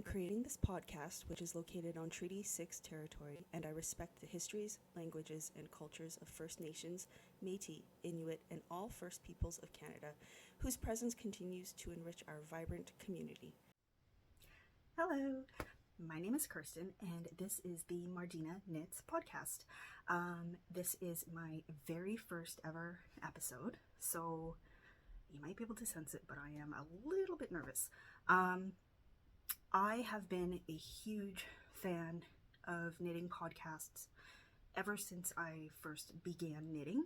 am creating this podcast, which is located on Treaty 6 territory, and I respect the histories, languages, and cultures of First Nations, Métis, Inuit, and all First Peoples of Canada, whose presence continues to enrich our vibrant community. Hello, my name is Kirsten, and this is the Mardeana Knits podcast. This is my very first ever episode, so you might be able to sense it, but I am a little bit nervous. I have been a huge fan of knitting podcasts ever since I first began knitting,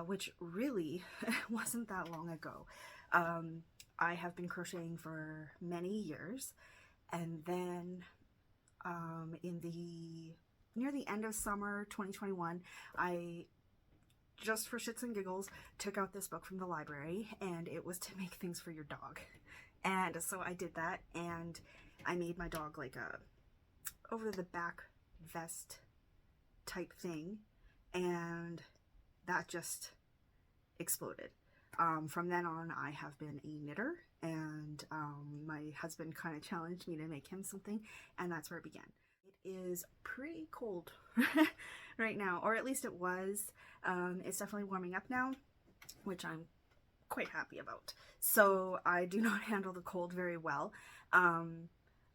which really wasn't that long ago. I have been crocheting for many years, and then near the end of summer 2021, I just for shits and giggles took out this book from the library, and it was to make things for your dog. And so I did that, and I made my dog like a over the back vest type thing, and that just exploded. From then on, I have been a knitter, and my husband kind of challenged me to make him something, and that's where it began. It is pretty cold right now, or at least it was. It's definitely warming up now, which I'm quite happy about. So I do not handle the cold very well.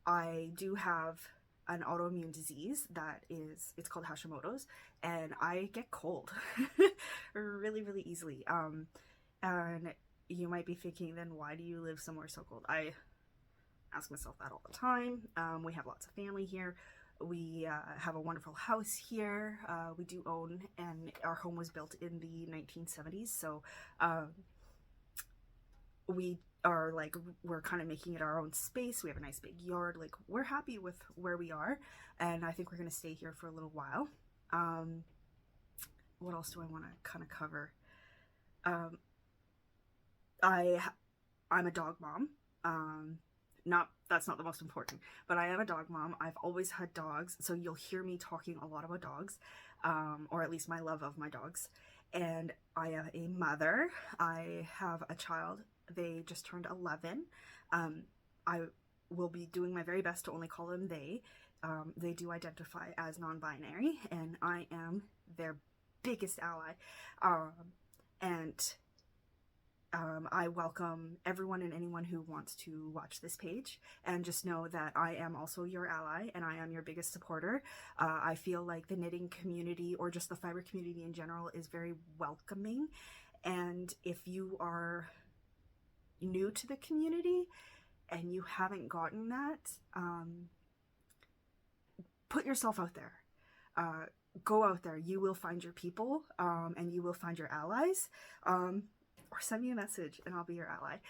I do have an autoimmune disease it's called Hashimoto's, and I get cold really, really easily. And you might be thinking, then why do you live somewhere so cold? I ask myself that all the time. We have lots of family here. We have a wonderful house here. We do own, and our home was built in the 1970s, so we're kind of making it our own space. We have a nice big yard. Like, we're happy with where we are, and I think we're going to stay here for a little while. What else do I want to kind of cover? I'm a dog mom. That's not the most important, but I am a dog mom. I've always had dogs, so you'll hear me talking a lot about dogs, or at least my love of my dogs. And I am a mother. I have a child. They just turned 11. I will be doing my very best to only call them they. They do identify as non-binary, and I am their biggest ally. I welcome everyone and anyone who wants to watch this page, and just know that I am also your ally, and I am your biggest supporter. I feel like the knitting community, or just the fiber community in general, is very welcoming, and if you are new to the community and you haven't gotten that, put yourself out there. Go out there. You will find your people, and you will find your allies. Or send me a message and I'll be your ally.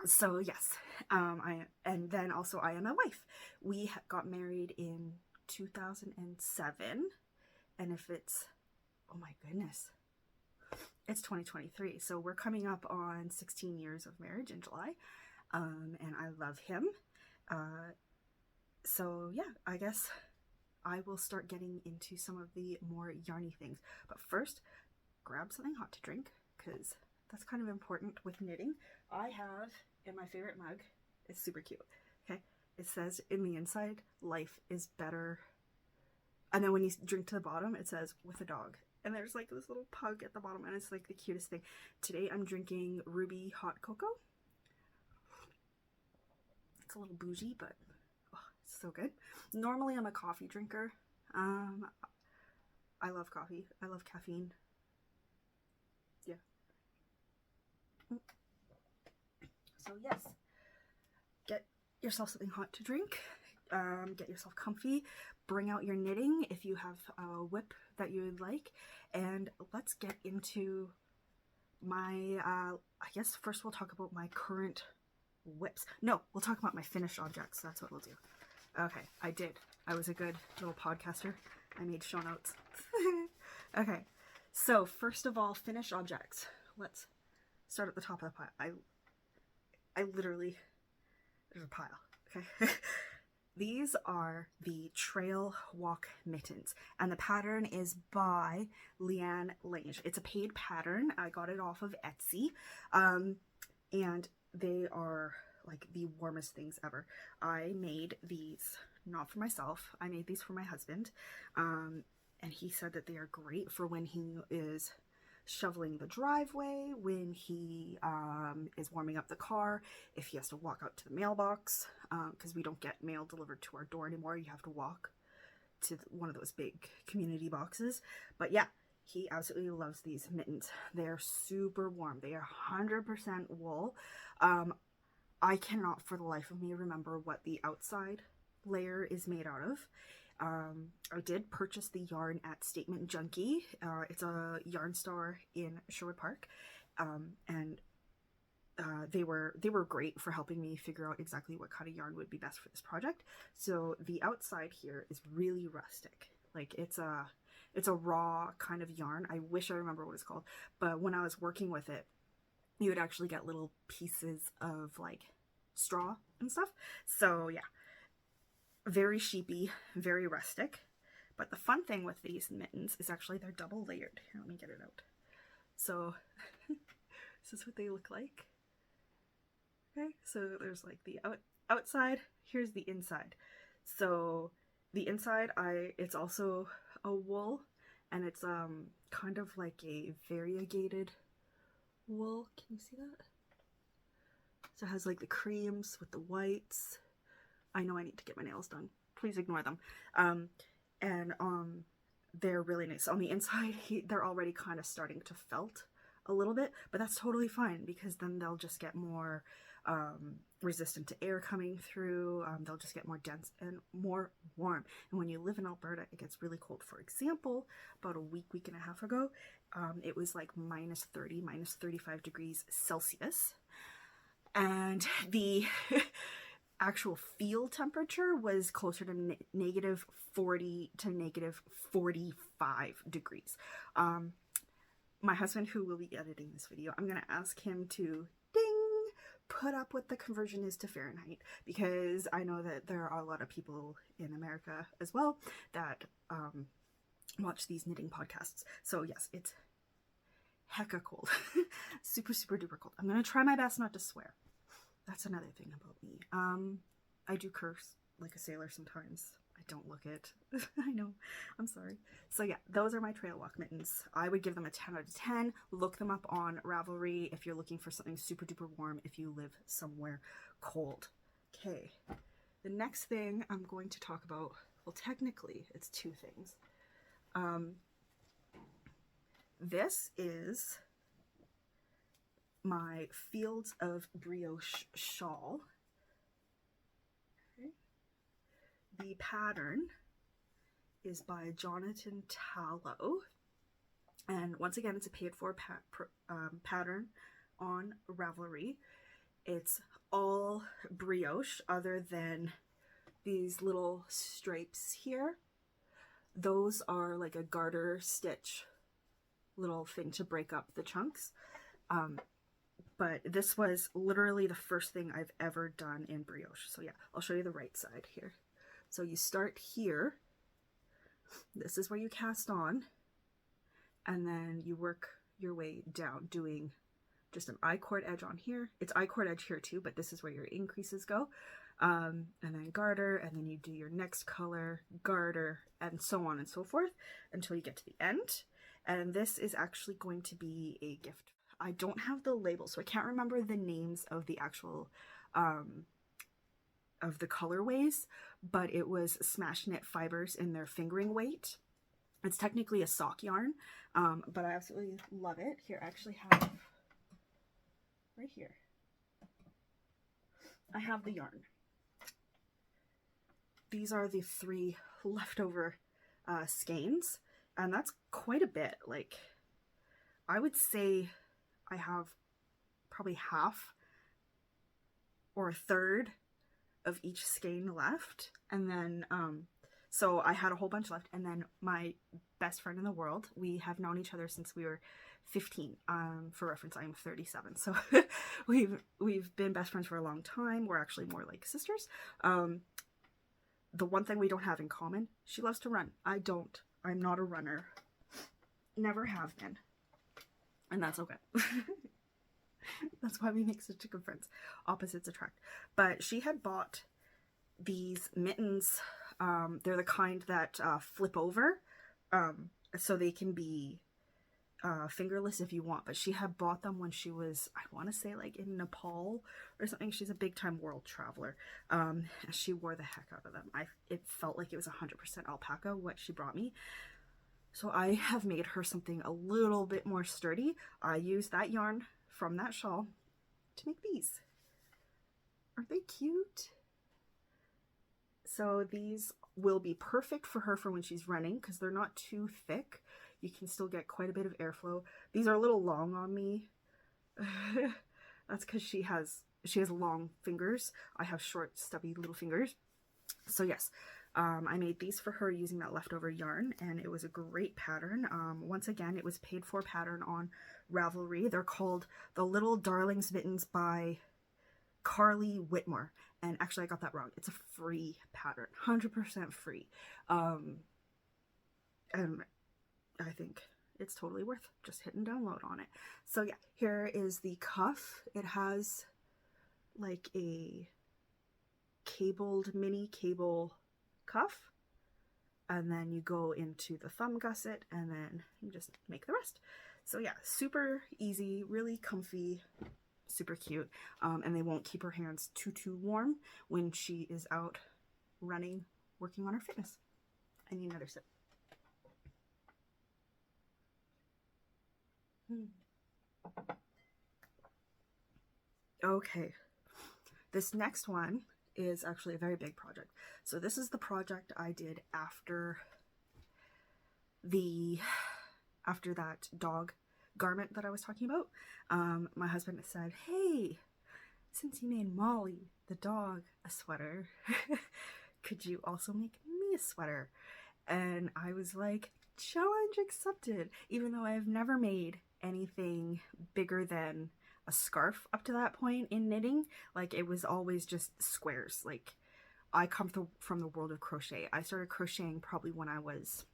So yes, and then also I am a wife. We got married in 2007, and oh my goodness, it's 2023. So we're coming up on 16 years of marriage in July, and I love him. So yeah, I guess I will start getting into some of the more yarny things. But first, grab something hot to drink, because that's kind of important with knitting. I have in my favorite mug, it's super cute, okay? It says in the inside, life is better. And then when you drink to the bottom, it says with a dog. And there's like this little pug at the bottom, and it's like the cutest thing. Today I'm drinking Ruby hot cocoa. It's a little bougie, but oh, it's so good. Normally I'm a coffee drinker. I love coffee. I love caffeine. Yeah. So yes, get yourself something hot to drink, get yourself comfy, bring out your knitting if you have a whip that you would like, and let's get into my, I guess first we'll talk about my current whips. No, we'll talk about my finished objects. That's what we'll do. Okay, I was a good little podcaster. I made show notes. Okay, so first of all, finished objects. Let's start at the top of the pile. I literally, there's a pile, okay? These are the Trail Walk Mittens, and the pattern is by Leeanne Lange. It's a paid pattern. I got it off of Etsy, and they are like the warmest things ever. I made these not for myself. I made these for my husband. And he said that they are great for when he is shoveling the driveway, when he is warming up the car, if he has to walk out to the mailbox, because we don't get mail delivered to our door anymore. You have to walk to one of those big community boxes. But yeah, he absolutely loves these mittens. They're super warm. They are 100% wool. I cannot for the life of me remember what the outside layer is made out of. I did purchase the yarn at Statement Junkie. It's a yarn store in Sherwood Park, and they were great for helping me figure out exactly what kind of yarn would be best for this project. So the outside here is really rustic. Like it's a raw kind of yarn. I wish I remember what it's called, but when I was working with it, you would actually get little pieces of like straw and stuff. So yeah. Very sheepy, very rustic. But the fun thing with these mittens is actually they're double layered. Here, let me get it out. So this is what they look like. Okay, so there's like the outside, here's the inside. So the inside, it's also a wool, and it's kind of like a variegated wool. Can you see that? So it has like the creams with the whites. I know I need to get my nails done. Please ignore them. They're really nice. On the inside, they're already kind of starting to felt a little bit, but that's totally fine because then they'll just get more resistant to air coming through. They'll just get more dense and more warm. And when you live in Alberta, it gets really cold. For example, about a week and a half ago, it was like minus 30, minus 35 degrees Celsius. And the actual field temperature was closer to negative 40 to negative 45 degrees. My husband, who will be editing this video, I'm going to ask him to put up what the conversion is to Fahrenheit, because I know that there are a lot of people in America as well that watch these knitting podcasts. So yes, it's hecka cold. super duper cold. I'm going to try my best not to swear. That's another thing about me. I do curse like a sailor sometimes. I don't look it. I know. I'm sorry. So yeah, those are my trail walk mittens. I would give them a 10 out of 10. Look them up on Ravelry if you're looking for something super duper warm if you live somewhere cold. Okay. The next thing I'm going to talk about, well, technically it's two things. This is my Fields of Brioche shawl. Okay. The pattern is by Jonathan Tollow, and once again it's a paid for pattern on Ravelry. It's all brioche other than these little stripes here. Those are like a garter stitch little thing to break up the chunks. But this was literally the first thing I've ever done in brioche. So yeah, I'll show you the right side here. So you start here. This is where you cast on, and then you work your way down, doing just an I-cord edge on here. It's I-cord edge here too, but this is where your increases go. And then garter, and then you do your next color, garter, and so on and so forth until you get to the end. And this is actually going to be a gift. I don't have the label, so I can't remember the names of the actual, of the colorways, but it was smash knit fibers in their fingering weight. It's technically a sock yarn, but I absolutely love it. Here, I actually have, right here, I have the yarn. These are the 3 leftover skeins, and that's quite a bit. Like, I would say I have probably half or a third of each skein left, and then so I had a whole bunch left, and then my best friend in the world, we have known each other since we were 15. For reference, I'm 37, so we've been best friends for a long time. We're actually more like sisters. The one thing we don't have in common, she loves to run. I don't. I'm not a runner. Never have been. And that's okay. That's why we make such good friends. Opposites attract. But she had bought these mittens. They're the kind that flip over, so they can be fingerless if you want. But she had bought them when she was, I want to say, like in Nepal or something. She's a big time world traveler. She wore the heck out of them. It felt like it was 100% alpaca what she brought me. So I have made her something a little bit more sturdy. I used that yarn from that shawl to make these. Aren't they cute? So these will be perfect for her for when she's running because they're not too thick. You can still get quite a bit of airflow. These are a little long on me. That's because she has long fingers. I have short, stubby little fingers. So yes, I made these for her using that leftover yarn, and it was a great pattern. Once again, it was paid for pattern on Ravelry. They're called the Little Darlings Mittens by Karli Whitmore. And actually, I got that wrong. It's a free pattern, 100% free. And I think it's totally worth just hitting download on it. So yeah, here is the cuff. It has like a mini cable cuff, and then you go into the thumb gusset, and then you just make the rest. So yeah, super easy, really comfy, super cute, and they won't keep her hands too warm when she is out running, working on her fitness. I need another sip. Okay, this next one is actually a very big project. So this is the project I did after that dog garment that I was talking about. My husband said, hey, since you made Molly, the dog, a sweater, could you also make me a sweater? And I was like, challenge accepted, even though I've never made anything bigger than a scarf up to that point in knitting. Like, it was always just squares. Like, I come from the world of crochet. I started crocheting probably when I was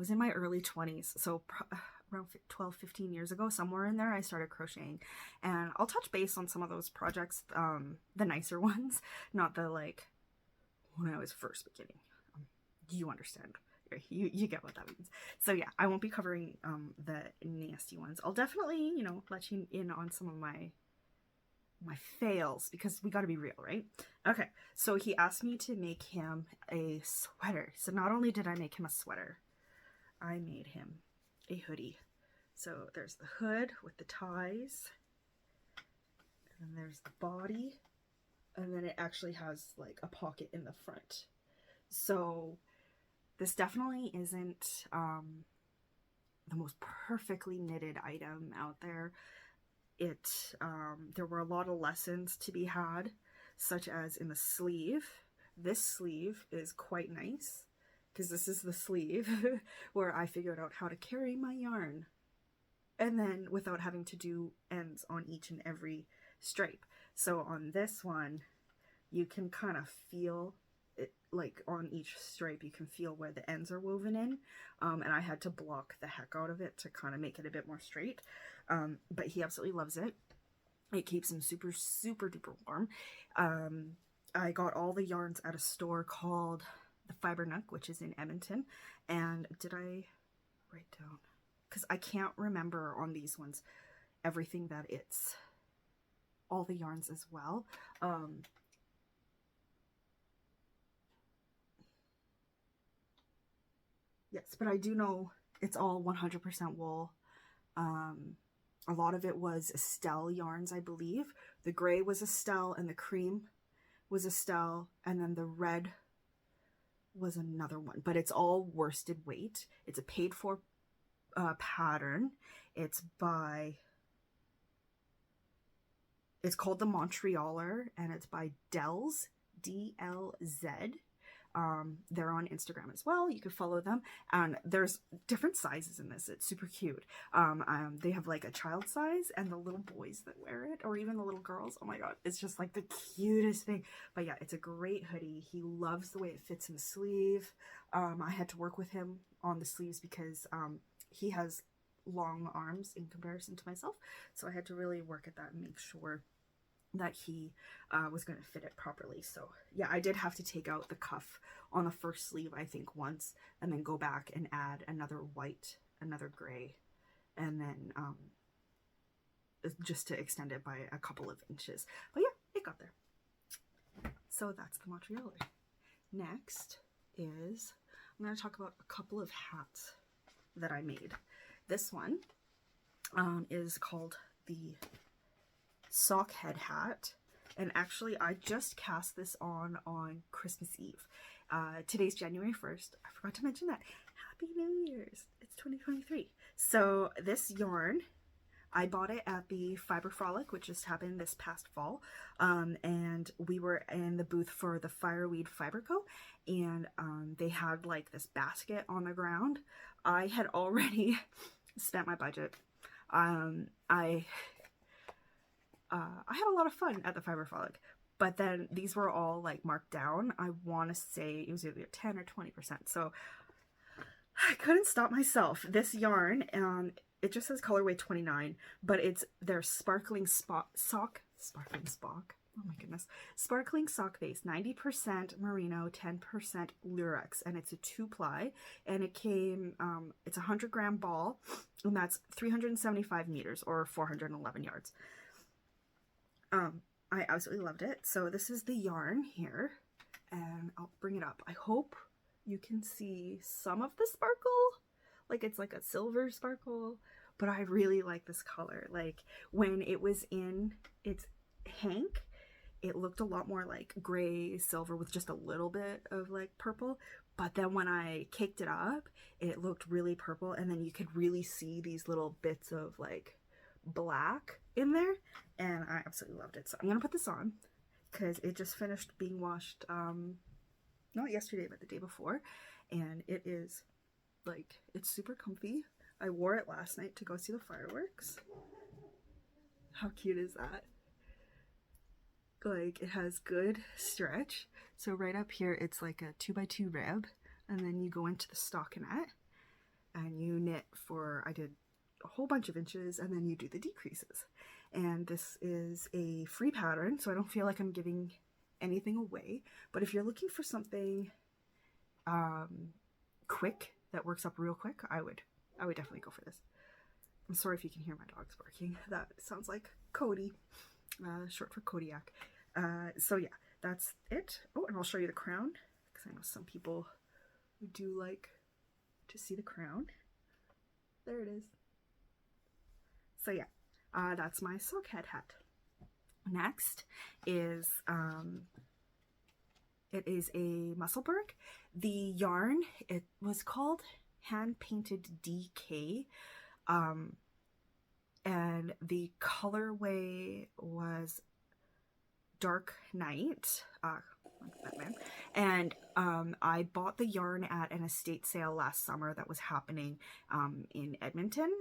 in my early 20s, so around 12, 15 years ago, somewhere in there, I started crocheting. And I'll touch base on some of those projects, the nicer ones, not the, like, when I was first beginning. You understand. You get what that means. So yeah, I won't be covering the nasty ones. I'll definitely, you know, let you in on some of my fails, because we got to be real, right? Okay, so he asked me to make him a sweater. So not only did I make him a sweater, I made him a hoodie. So there's the hood with the ties, and then there's the body, and then it actually has like a pocket in the front. So this definitely isn't the most perfectly knitted item out there. There were a lot of lessons to be had, such as in the sleeve. This sleeve is quite nice, because this is the sleeve where I figured out how to carry my yarn, and then without having to do ends on each and every stripe. So on this one, you can kind of feel it, like on each stripe you can feel where the ends are woven in, and I had to block the heck out of it to kind of make it a bit more straight, but he absolutely loves it. It keeps him super duper warm. I got all the yarns at a store called the Fiber Nook, which is in Edmonton. And did I write down, because I can't remember on these ones everything that it's all the yarns as well. Yes, but I do know it's all 100% wool. A lot of it was Estelle yarns, I believe. The gray was Estelle, and the cream was Estelle, and then the red was another one. But it's all worsted weight. It's a paid for pattern. It's called the Montrealer, and it's by Delz, D-L-Z. They're on Instagram as well. You can follow them, and there's different sizes in this. It's super cute. They have like a child size, and the little boys that wear it, or even the little girls. Oh my god, it's just like the cutest thing. But yeah, it's a great hoodie. He loves the way it fits in the sleeve. I had to work with him on the sleeves because he has long arms in comparison to myself. So I had to really work at that and make sure that he was going to fit it properly. So yeah, I did have to take out the cuff on the first sleeve, I think once, and then go back and add another white, another gray, and then just to extend it by a couple of inches. But yeah, it got there. So that's the Montrealer. Next is, I'm going to talk about a couple of hats that I made. This one is called the Sockhead hat, and actually I just cast this on Christmas Eve. Today's January 1st. I forgot to mention that. Happy New Year's. It's 2023. So this yarn, I bought it at the Fiber Frolic, which just happened this past fall, and we were in the booth for the Fireweed Fiber Co, and they had like this basket on the ground. I had already spent my budget. I had a lot of fun at the Fiber Frolic, but then these were all like marked down. I want to say it was either 10 or 20%. So I couldn't stop myself. This yarn, it just says colorway 29, but it's their sparkling sock base, 90% merino, 10% lurex, and it's a 2-ply, and it came, it's a 100-gram ball, and that's 375 meters or 411 yards. I absolutely loved it. So this is the yarn here, and I'll bring it up. I hope you can see some of the sparkle, like it's like a silver sparkle, but I really like this color. Like when it was in its hank, it looked a lot more like gray silver with just a little bit of like purple, but then when I caked it up, it looked really purple, and then you could really see these little bits of like black in there, and I absolutely loved it. So I'm gonna put this on because it just finished being washed not yesterday but the day before, and it is like, it's super comfy. I wore it last night to go see the fireworks. How cute is that? Like, it has good stretch. So right up here it's like a 2x2 rib, and then you go into the stockinette and you knit for, I did a whole bunch of inches, and then you do the decreases. And this is a free pattern, so I don't feel like I'm giving anything away, but if you're looking for something quick that works up real quick, I would definitely go for this. I'm sorry if you can hear my dogs barking. That sounds like Cody, short for Kodiak. So yeah, that's it. Oh, and I'll show you the crown, because I know some people who do like to see the crown. There it is. So yeah, that's my Sockhead hat. Next is, it is a Musselburgh. The yarn, it was called Hand Painted DK, and the colorway was Dark Night, like Batman. And I bought the yarn at an estate sale last summer that was happening in Edmonton.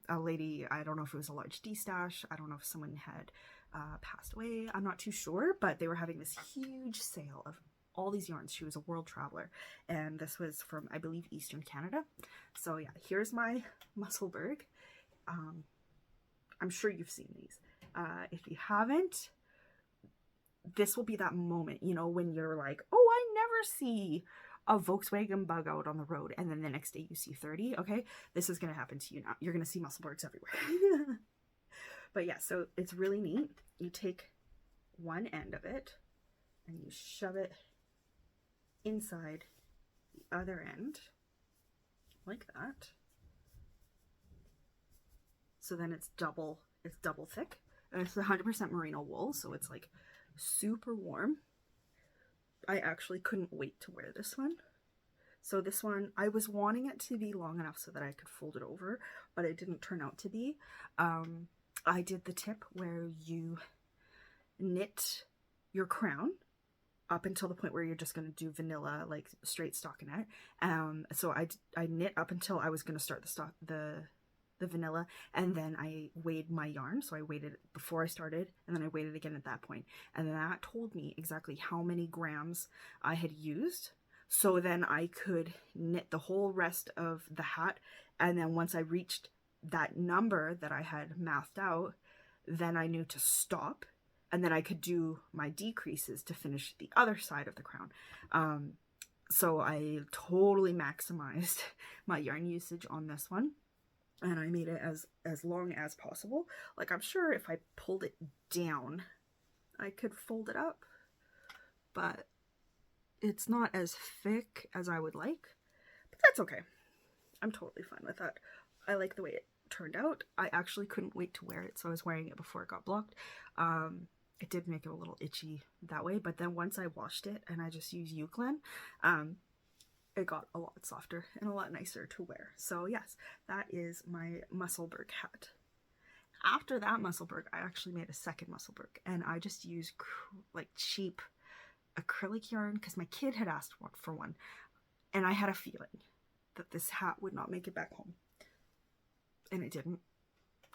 A lady, I don't know if it was a large D-stash, I don't know if someone had passed away, I'm not too sure, but they were having this huge sale of all these yarns. She was a world traveler, and this was from, I believe, Eastern Canada. So yeah, here's my Musselburgh. I'm sure you've seen these. If you haven't, this will be that moment, you know, when you're like, oh, I never see a Volkswagen bug out on the road, and then the next day you see 30. Okay, this is going to happen to you now. You're going to see Musselburghs everywhere. But yeah, so it's really neat. You take one end of it and you shove it inside the other end like that. So then it's double thick, and it's 100% merino wool, so it's like super warm. I actually couldn't wait to wear this one. So this one, I was wanting it to be long enough so that I could fold it over, but it didn't turn out to be. I did the tip where you knit your crown up until the point where you're just going to do vanilla, like straight stockinette. So I knit up until I was going to start the vanilla, and then I weighed my yarn. So I weighed it before I started, and then I weighed it again at that point, and that told me exactly how many grams I had used. So then I could knit the whole rest of the hat, and then once I reached that number that I had mathed out, then I knew to stop, and then I could do my decreases to finish the other side of the crown. So I totally maximized my yarn usage on this one, and I made it as long as possible. Like, I'm sure if I pulled it down, I could fold it up, but it's not as thick as I would like, but that's okay. I'm totally fine with that. I like the way it turned out. I actually couldn't wait to wear it, so I was wearing it before it got blocked. It did make it a little itchy that way, but then once I washed it and I just used Euclid, it got a lot softer and a lot nicer to wear. So yes, that is my Musselburgh hat. After that Musselburgh, I actually made a second Musselburgh, and I just used like cheap acrylic yarn because my kid had asked for one, and I had a feeling that this hat would not make it back home, and it didn't.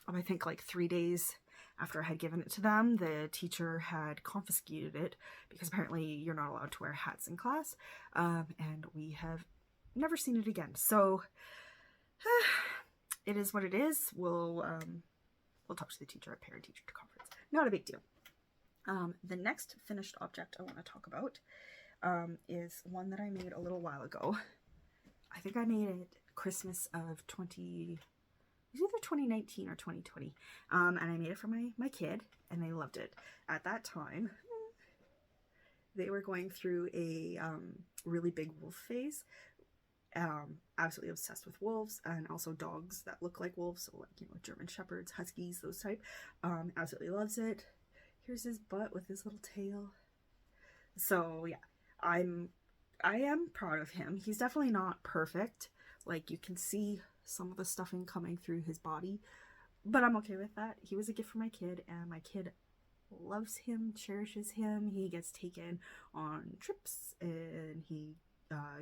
I think like 3 days after I had given it to them, the teacher had confiscated it because apparently you're not allowed to wear hats in class, and we have never seen it again. So it is what it is. We'll talk to the teacher at parent-teacher conference. Not a big deal. The next finished object I want to talk about is one that I made a little while ago. I think I made it Christmas of it was either 2019 or 2020. And I made it for my kid, and they loved it. At that time, they were going through a really big wolf phase. Absolutely obsessed with wolves, and also dogs that look like wolves, so like, you know, German shepherds, huskies, those type. Absolutely loves it. Here's his butt with his little tail. So yeah, I am proud of him. He's definitely not perfect. Like, you can see some of the stuffing coming through his body, but I'm okay with that. He was a gift for my kid, and my kid loves him, cherishes him. He gets taken on trips, and he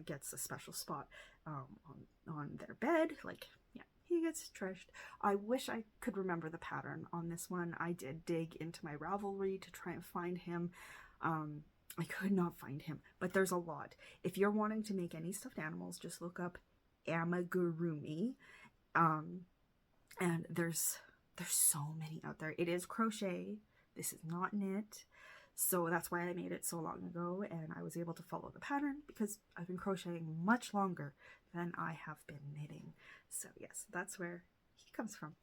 gets a special spot on their bed. Like, yeah, he gets trashed. I wish I could remember the pattern on this one. I did dig into my Ravelry to try and find him. I could not find him, but there's a lot. If you're wanting to make any stuffed animals, just look up amigurumi, and there's so many out there. It is crochet. This is not knit. So that's why I made it so long ago, and I was able to follow the pattern because I've been crocheting much longer than I have been knitting. So yes, that's where he comes from.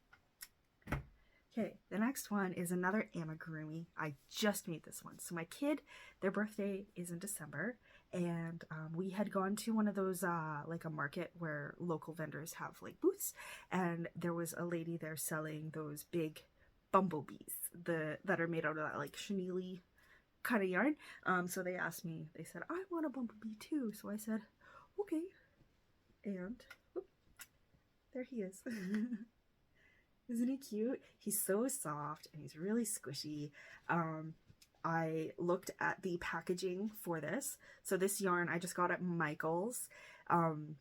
Okay, the next one is another amigurumi. I just made this one. So my kid, their birthday is in December, and we had gone to one of those, like a market where local vendors have like booths, and there was a lady there selling those big bumblebees that are made out of that like chenille kind of yarn. So they asked me, they said, I want a bumblebee too. So I said, okay. And whoop, there he is. Isn't he cute? He's so soft and he's really squishy. I looked at the packaging for this. So this yarn I just got at Michael's. And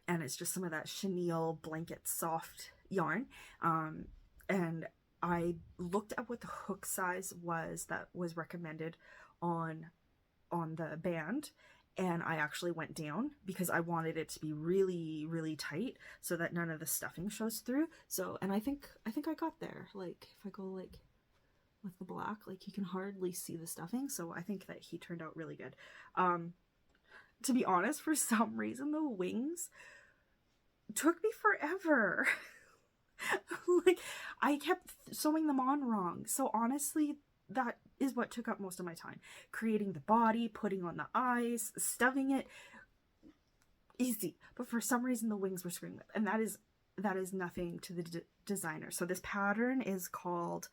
it's just some of that chenille blanket soft yarn. And I looked at what the hook size was that was recommended on the band, and I actually went down because I wanted it to be really, really tight so that none of the stuffing shows through. So, and I think I got there. Like, if I go like with the black, like you can hardly see the stuffing. So I think that he turned out really good. To be honest, for some reason the wings took me forever. Like, I kept sewing them on wrong. So honestly, that is what took up most of my time. Creating the body, putting on the eyes, stuffing it. Easy. But for some reason the wings were screwing with. And that is nothing to the designer. So this pattern is called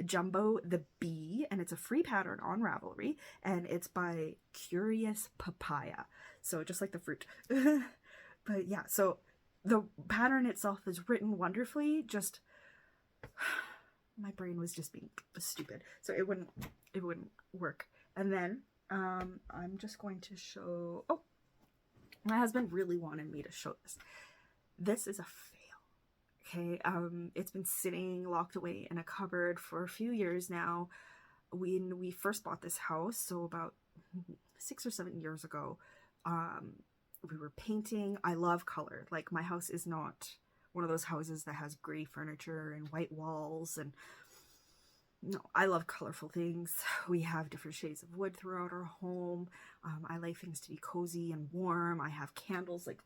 Jumbo the Bee, and it's a free pattern on Ravelry, and it's by Curious Papaya. So just like the fruit. But yeah, so the pattern itself is written wonderfully, just my brain was just being stupid, so it wouldn't work. And then I'm just going to show, oh, my husband really wanted me to show this. This is a fail. Okay, it's been sitting locked away in a cupboard for a few years now. When we first bought this house, so about 6 or 7 years ago, we were painting. I love color. Like, my house is not one of those houses that has gray furniture and white walls, and no, I love colorful things. We have different shades of wood throughout our home. I like things to be cozy and warm. I have candles, like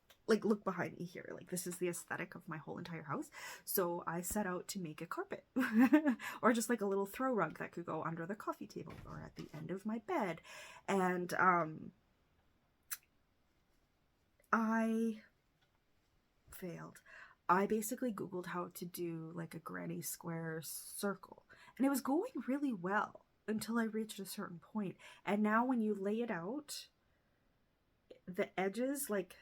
look behind me here. Like, this is the aesthetic of my whole entire house. So I set out to make a carpet or just like a little throw rug that could go under the coffee table or at the end of my bed. And I failed. I basically Googled how to do like a granny square circle, and it was going really well until I reached a certain point. And now when you lay it out, the edges, like,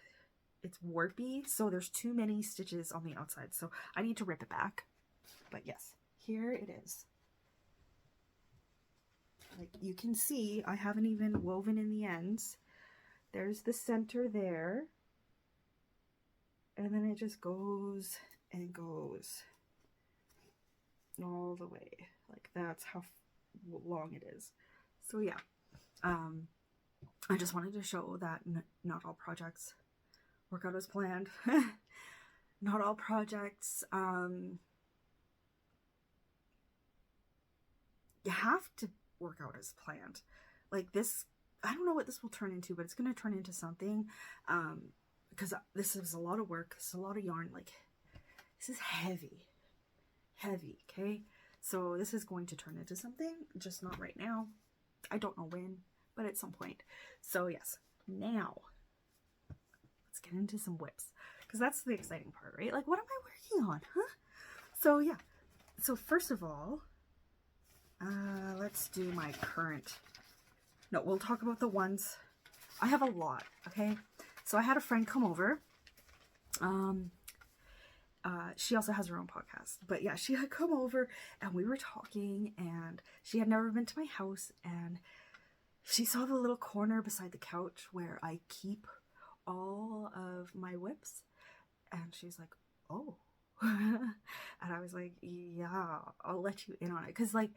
it's warpy, so there's too many stitches on the outside, so I need to rip it back. But yes, here it is. Like, you can see I haven't even woven in the ends. There's the center there, and then it just goes and goes all the way. Like, that's how long it is. So yeah, I just wanted to show that not all projects work out as planned. Not all projects, you have to work out as planned. Like this, I don't know what this will turn into, but it's going to turn into something, because this is a lot of work. This is a lot of yarn. Like, this is heavy, okay? So this is going to turn into something, just not right now. I don't know when, but at some point. So yes, now let's get into some whips, because that's the exciting part, right? Like, what am I working on, huh? So yeah, so first of all, let's do my current. No, we'll talk about the ones. I have a lot, okay? So I had a friend come over. She also has her own podcast, but yeah, she had come over and we were talking, and she had never been to my house, and she saw the little corner beside the couch where I keep all of my whips, and she's like, oh. And I was like, yeah, I'll let you in on it, because like,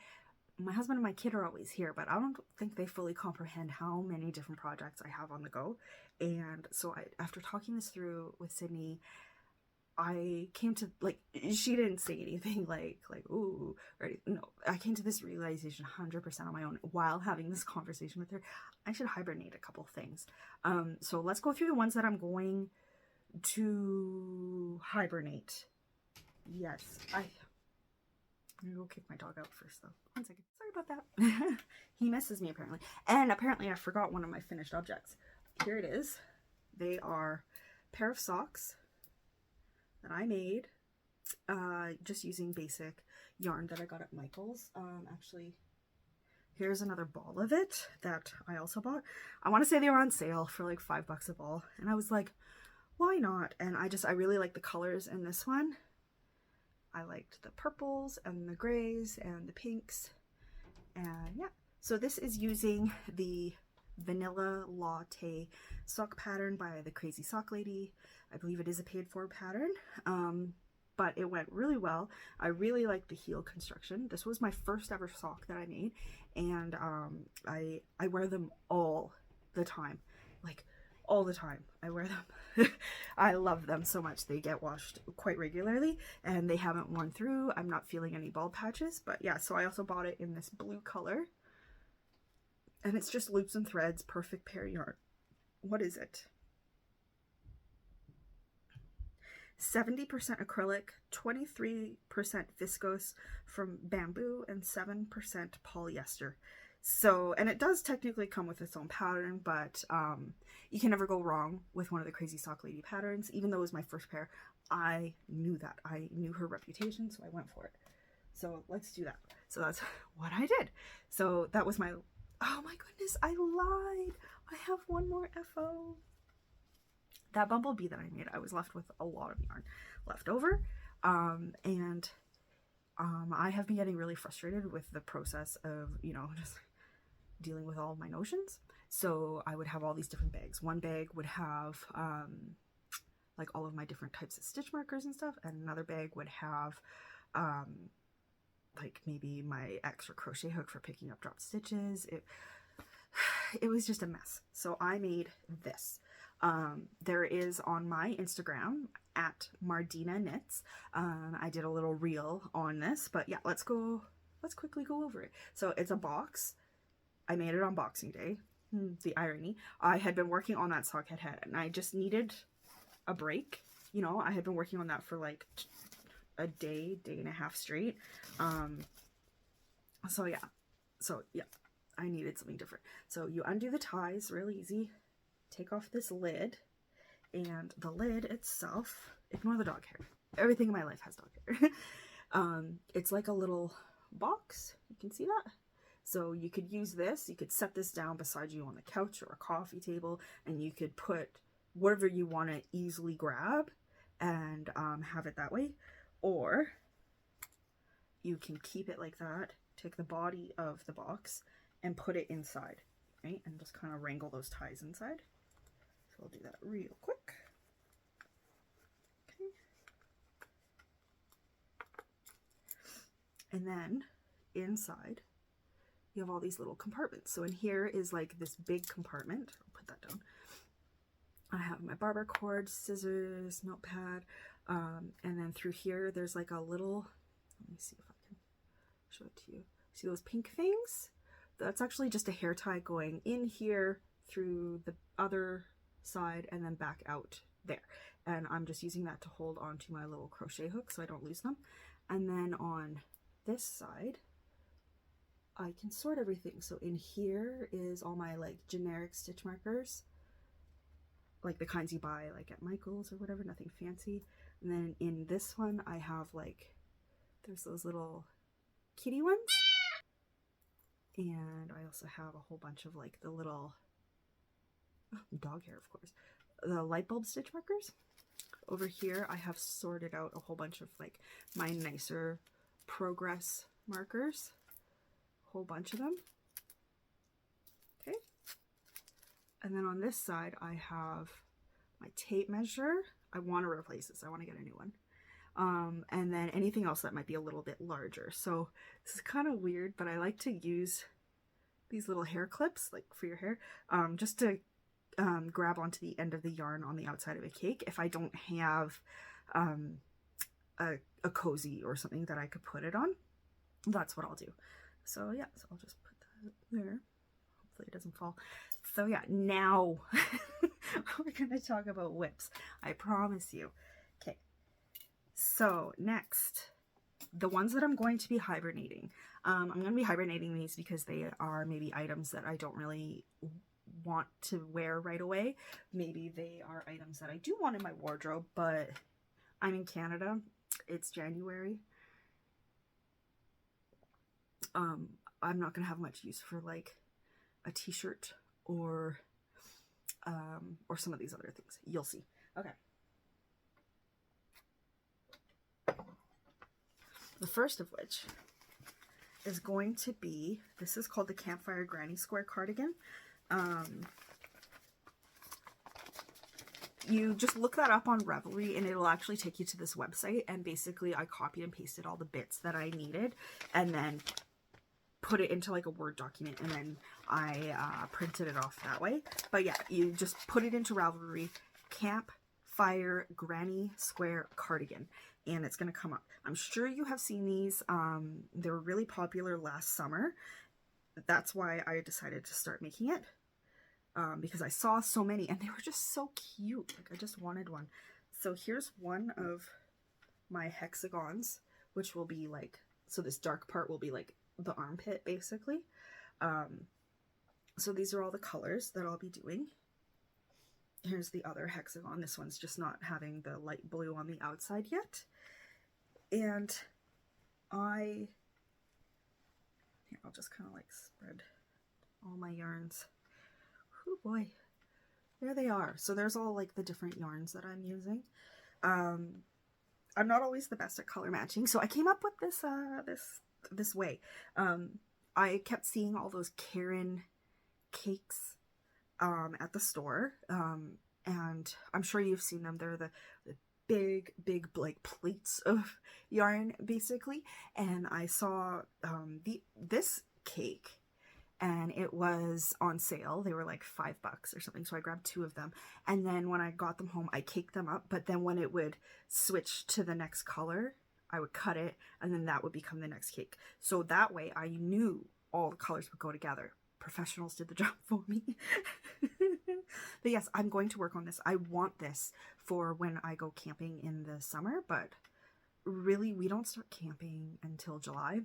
my husband and my kid are always here, but I don't think they fully comprehend how many different projects I have on the go. And so after talking this through with Sydney, I came to, like, she didn't say anything like, ooh, or anything. No, I came to this realization 100% on my own while having this conversation with her. I should hibernate a couple things. So let's go through the ones that I'm going to hibernate. Yes, I'm gonna go kick my dog out first, though. 1 second. Sorry about that. He misses me, apparently. And apparently I forgot one of my finished objects. Here it is. They are a pair of socks that I made, just using basic yarn that I got at Michael's. Actually, here's another ball of it that I also bought. I want to say they were on sale for like $5 a ball. And I was like, why not? And I really like the colors in this one. I liked the purples and the grays and the pinks. And yeah, so this is using the Vanilla Latte sock pattern by the Crazy Sock Lady. I believe it is a paid for pattern, but it went really well. I really like the heel construction. This was my first ever sock that I made, and I wear them all the time, like all the time. I wear them. I love them so much. They get washed quite regularly, and they haven't worn through. I'm not feeling any bald patches, but yeah, so I also bought it in this blue color, and it's just loops and threads, perfect pair yarn. What is it? 70% acrylic, 23% viscose from bamboo, and 7% polyester. So, and it does technically come with its own pattern, but you can never go wrong with one of the Crazy Sock Lady patterns. Even though it was my first pair, I knew that. I knew her reputation, so I went for it. So let's do that. So that's what I did. So that was my, oh my goodness, I lied. I have one more FO. That bumblebee that I made, I was left with a lot of yarn left over. And I have been getting really frustrated with the process of, you know, just dealing with all of my notions. So I would have all these different bags. One bag would have like all of my different types of stitch markers and stuff, and another bag would have like maybe my extra crochet hook for picking up dropped stitches. It was just a mess. So I made this. There is on my Instagram at Mardeana Knits. I did a little reel on this, but yeah, let's quickly go over it. So it's a box. I made it on Boxing Day. The irony. I had been working on that Sockhead head and I just needed a break. You know, I had been working on that for like a day and a half straight. So yeah, I needed something different. So you undo the ties, real easy. Take off this lid, and the lid itself, ignore the dog hair. Everything in my life has dog hair. It's like a little box. You can see that? So you could use this, you could set this down beside you on the couch or a coffee table, and you could put whatever you want to easily grab and have it that way. Or you can keep it like that, take the body of the box and put it inside, right? And just kind of wrangle those ties inside. So I'll do that real quick. Okay. And then inside, you have all these little compartments. So in here is like this big compartment. I'll put that down. I have my barber cord, scissors, notepad, and then through here there's like a little, let me see if I can show it to you. See those pink things? That's actually just a hair tie going in here through the other side and then back out there. And I'm just using that to hold onto my little crochet hook so I don't lose them. And then on this side, I can sort everything. So in here is all my like generic stitch markers, like the kinds you buy like at Michael's or whatever, nothing fancy. And then in this one I have like, there's those little kitty ones. And I also have a whole bunch of like the little dog hair, of course, the light bulb stitch markers. Over here I have sorted out a whole bunch of like my nicer progress markers, a whole bunch of them. Okay. And then on this side I have my tape measure. I want to replace this. I want to get a new one. And then anything else that might be a little bit larger. So this is kind of weird, but I like to use these little hair clips like for your hair, just to grab onto the end of the yarn on the outside of a cake if I don't have a cozy or something that I could put it on. That's what I'll do. So yeah, so I'll just put that there. Hopefully it doesn't fall. So yeah, now we're gonna talk about whips. I promise you. Okay. So next, the ones that I'm going to be hibernating. I'm going to be hibernating these because they are maybe items that I don't really want to wear right away. Maybe they are items that I do want in my wardrobe, but I'm in Canada. It's January. I'm not going to have much use for like a t-shirt or some of these other things. You'll see. Okay. The first of which is going to be, this is called the Campfire Granny Square Cardigan. You just look that up on Ravelry and it'll actually take you to this website, and basically I copied and pasted all the bits that I needed and then put it into like a Word document, and then I printed it off that way. But yeah, you just put it into Ravelry, Campfire Granny Square Cardigan, and it's going to come up. I'm sure you have seen these. They were really popular last summer. That's why I decided to start making it, because I saw so many and they were just so cute. Like I just wanted one. So here's one of my hexagons, which will be like, so this dark part will be like the armpit basically. So these are all the colors that I'll be doing. Here's the other hexagon. This one's just not having the light blue on the outside yet. And I'll just kind of like spread all my yarns. Oh boy, there they are. So there's all like the different yarns that I'm using. I'm not always the best at color matching, so I came up with this way. I kept seeing all those Karen cakes at the store, and I'm sure you've seen them. They're the big like plates of yarn basically, and I saw this cake and it was on sale. They were like $5 or something, so I grabbed 2 of them. And then when I got them home, I caked them up, but then when it would switch to the next color, I would cut it, and then that would become the next cake. So that way I knew all the colors would go together. Professionals did the job for me. But yes, I'm going to work on this. I want this for when I go camping in the summer, but really we don't start camping until July,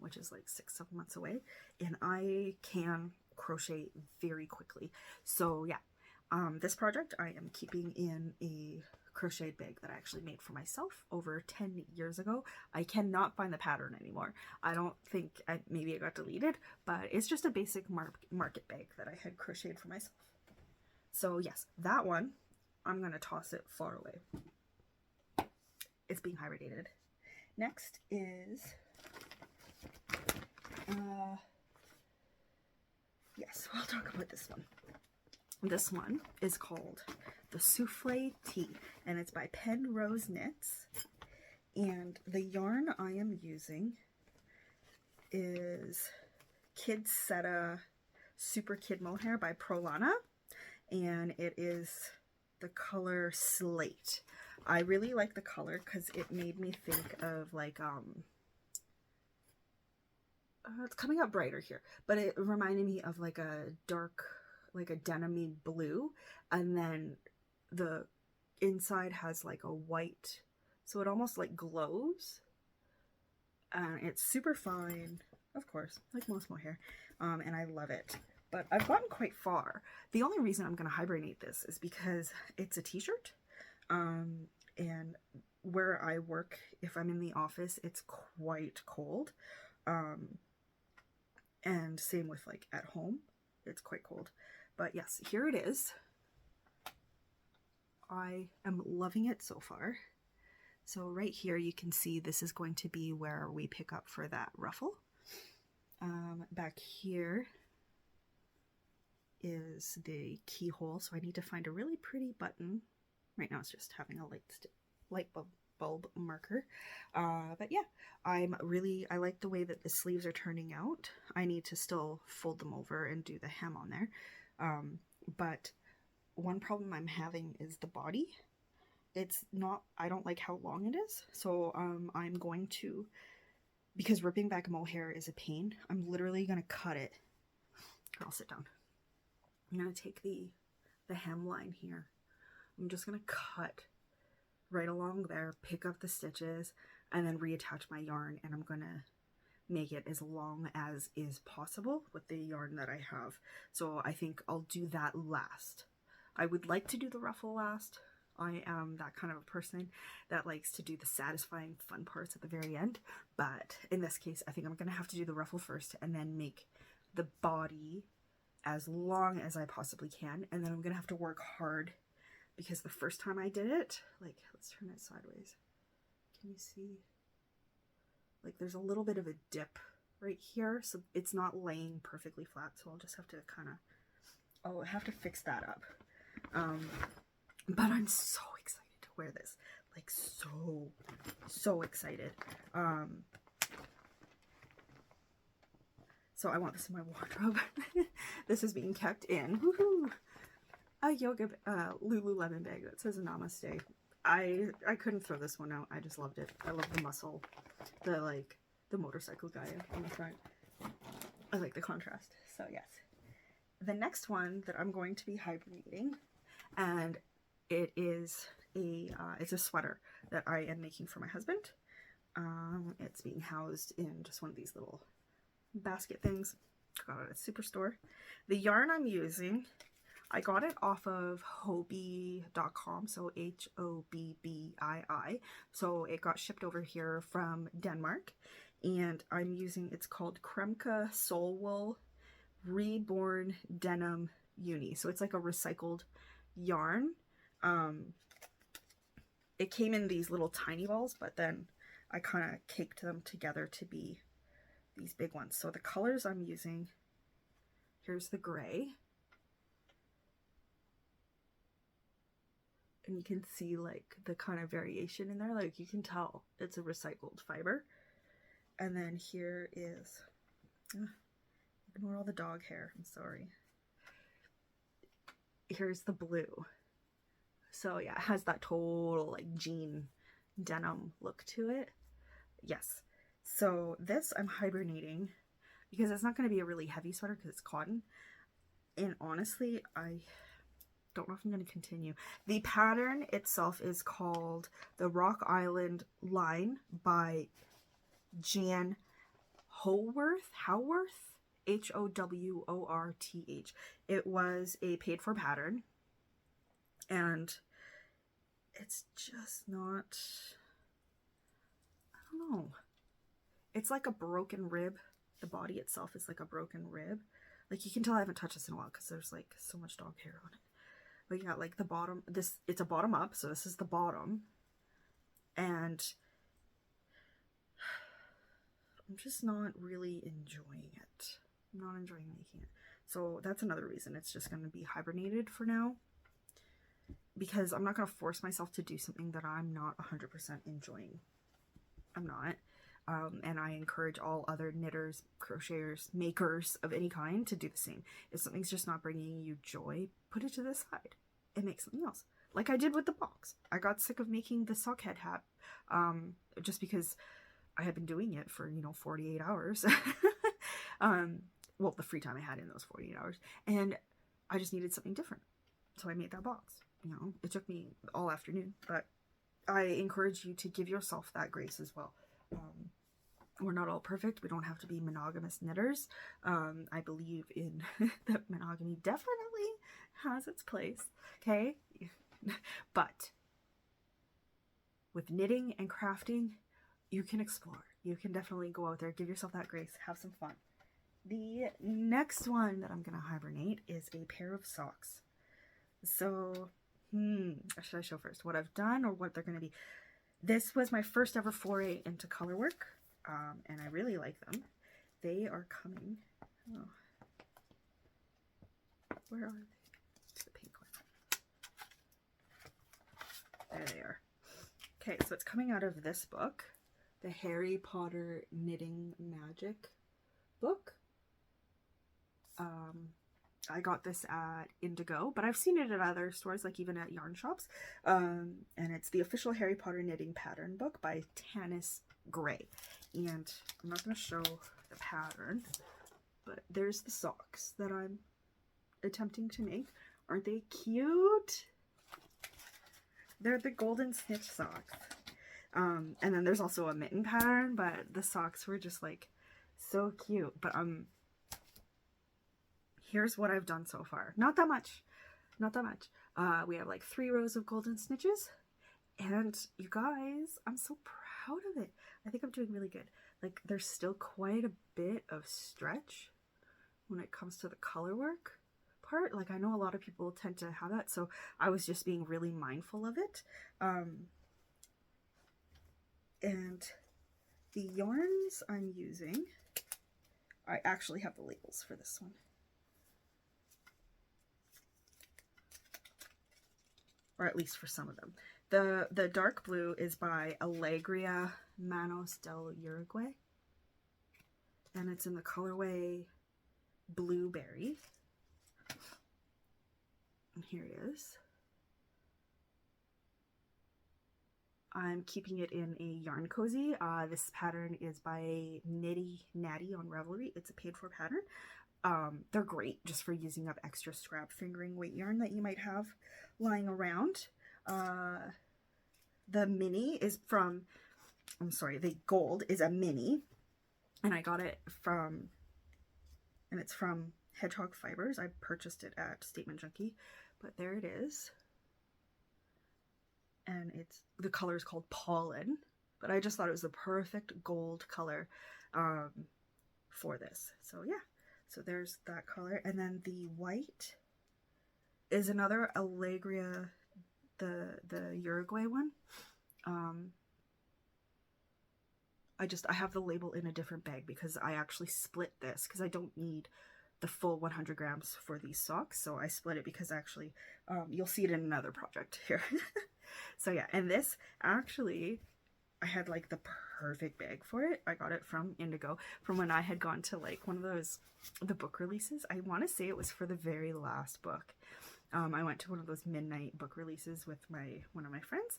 which is like 6-7 months away, and I can crochet very quickly. So yeah, this project I am keeping in a crocheted bag that I actually made for myself over 10 years ago. I cannot find the pattern anymore. I don't think, maybe it got deleted, but it's just a basic market bag that I had crocheted for myself. So yes, that one, I'm going to toss it far away. It's being hibernated. Next is, yes, I'll talk about this one. This one is called the Soufflee Tea, and it's by Penrose Knits. And the yarn I am using is Kid Seta Super Kid Mohair by Prolana, and it is the color Slate. I really like the color because it made me think of like, it's coming out brighter here, but it reminded me of like a dark, like a denim-y blue, and then the inside has like a white, so it almost like glows, and it's super fine, of course, like most mohair, and I love it. But I've gotten quite far. The only reason I'm going to hibernate this is because it's a t-shirt, and where I work, if I'm in the office, it's quite cold, and same with like at home, it's quite cold. But yes, here it is. I am loving it so far. So right here you can see this is going to be where we pick up for that ruffle. Back here is the keyhole, so I need to find a really pretty button. Right now it's just having a light bulb marker. But yeah, I like the way that the sleeves are turning out. I need to still fold them over and do the hem on there. But one problem I'm having is the body. It's not, I don't like how long it is. So I'm going to, because ripping back mohair is a pain, I'm literally going to cut it. Here, I'll sit down. I'm going to take the hemline here. I'm just going to cut right along there, pick up the stitches, and then reattach my yarn, and I'm going to make it as long as is possible with the yarn that I have. So I think I'll do that last. I would like to do the ruffle last. I am that kind of a person that likes to do the satisfying fun parts at the very end, but in this case I think I'm gonna have to do the ruffle first and then make the body as long as I possibly can, and then I'm gonna have to work hard because the first time I did it, like, let's turn it sideways. Can you see? Like, there's a little bit of a dip right here, so it's not laying perfectly flat, so I'll just have to kind of, I'll have to fix that up. But I'm so excited to wear this, like so excited. So I want this in my wardrobe. This is being kept in a yoga Lululemon bag that says Namaste. I couldn't throw this one out. I just loved it. I love the muscle, the motorcycle guy on the front. I like the contrast. So yes, the next one that I'm going to be hibernating, and it is it's a sweater that I am making for my husband. It's being housed in just one of these little basket things. Got it at Superstore. The yarn I'm using, I got it off of Hobbii.com, so Hobbii. So it got shipped over here from Denmark, and I'm using, it's called Kremke Soul Wool Reborn Denim Uni. So it's like a recycled yarn. It came in these little tiny balls, but then I kind of caked them together to be these big ones. So the colors I'm using, here's the gray. And you can see like the kind of variation in there, like you can tell it's a recycled fiber. And then here is Ignore all the dog hair. I'm sorry. Here's the blue. So yeah, it has that total like jean denim look to it. Yes. So this I'm hibernating because it's not going to be a really heavy sweater because it's cotton. And honestly, I don't know if I'm going to continue. The pattern itself is called the Rock Island Line by Jan Howorth. Howorth. It was a paid for pattern. And it's just not, I don't know. It's like a broken rib. The body itself is like a broken rib. Like you can tell I haven't touched this in a while because there's like so much dog hair on it. But yeah, like the bottom, it's a bottom up. So this is the bottom. And I'm just not really enjoying it. I'm not enjoying making it. So that's another reason it's just going to be hibernated for now. Because I'm not going to force myself to do something that I'm not 100% enjoying. I'm not. And I encourage all other knitters, crocheters, makers of any kind to do the same. If something's just not bringing you joy, put it to the side and make something else. Like I did with the box. I got sick of making the Sockhead hat just because I had been doing it for, 48 hours. Well, the free time I had in those 48 hours. And I just needed something different. So I made that box. It took me all afternoon. But I encourage you to give yourself that grace as well. We're not all perfect. We don't have to be monogamous knitters. I believe in that monogamy definitely has its place. Okay? But with knitting and crafting, you can explore. You can definitely go out there, give yourself that grace, have some fun. The next one that I'm going to hibernate is a pair of socks. So, should I show first what I've done or what they're going to be? This was my first ever foray into color work, and I really like them. They are coming. Oh. Where are they? It's the pink one. There they are. Okay, so it's coming out of this book, the Harry Potter Knitting Magic book. I got this at Indigo, but I've seen it at other stores, like even at yarn shops. And it's the official Harry Potter knitting pattern book by Tanis Gray. And I'm not going to show the pattern, but there's the socks that I'm attempting to make. Aren't they cute? They're the golden snitch socks. And then there's also a mitten pattern, but the socks were just like so cute. But here's what I've done so far. Not that much. Not that much. We have like 3 rows of golden snitches. And you guys, I'm so proud of it. I think I'm doing really good. Like there's still quite a bit of stretch when it comes to the color work part. Like I know a lot of people tend to have that. So I was just being really mindful of it. And the yarns I'm using, I actually have the labels for this one. Or at least for some of them. The dark blue is by Alegria Manos del Uruguay. And it's in the colorway Blueberry. And here it is. I'm keeping it in a yarn cozy. This pattern is by Natty on Ravelry. It's a paid for pattern. They're great just for using up extra scrap fingering weight yarn that you might have lying around. The mini is from, the gold is a mini, and I got it from, and it's from Hedgehog Fibers. I purchased it at Statement Junkie, but there it is. And the color is called Pollen, but I just thought it was the perfect gold color for this. So yeah, so there's that color. And then the white is another Alegria, the Uruguay one. I have the label in a different bag because I actually split this because I don't need the full 100 grams for these socks. So I split it because actually, you'll see it in another project here. So yeah, and this actually, I had like the perfect bag for it. I got it from Indigo from when I had gone to like one of those, the book releases. I want to say it was for the very last book. I went to one of those midnight book releases with one of my friends.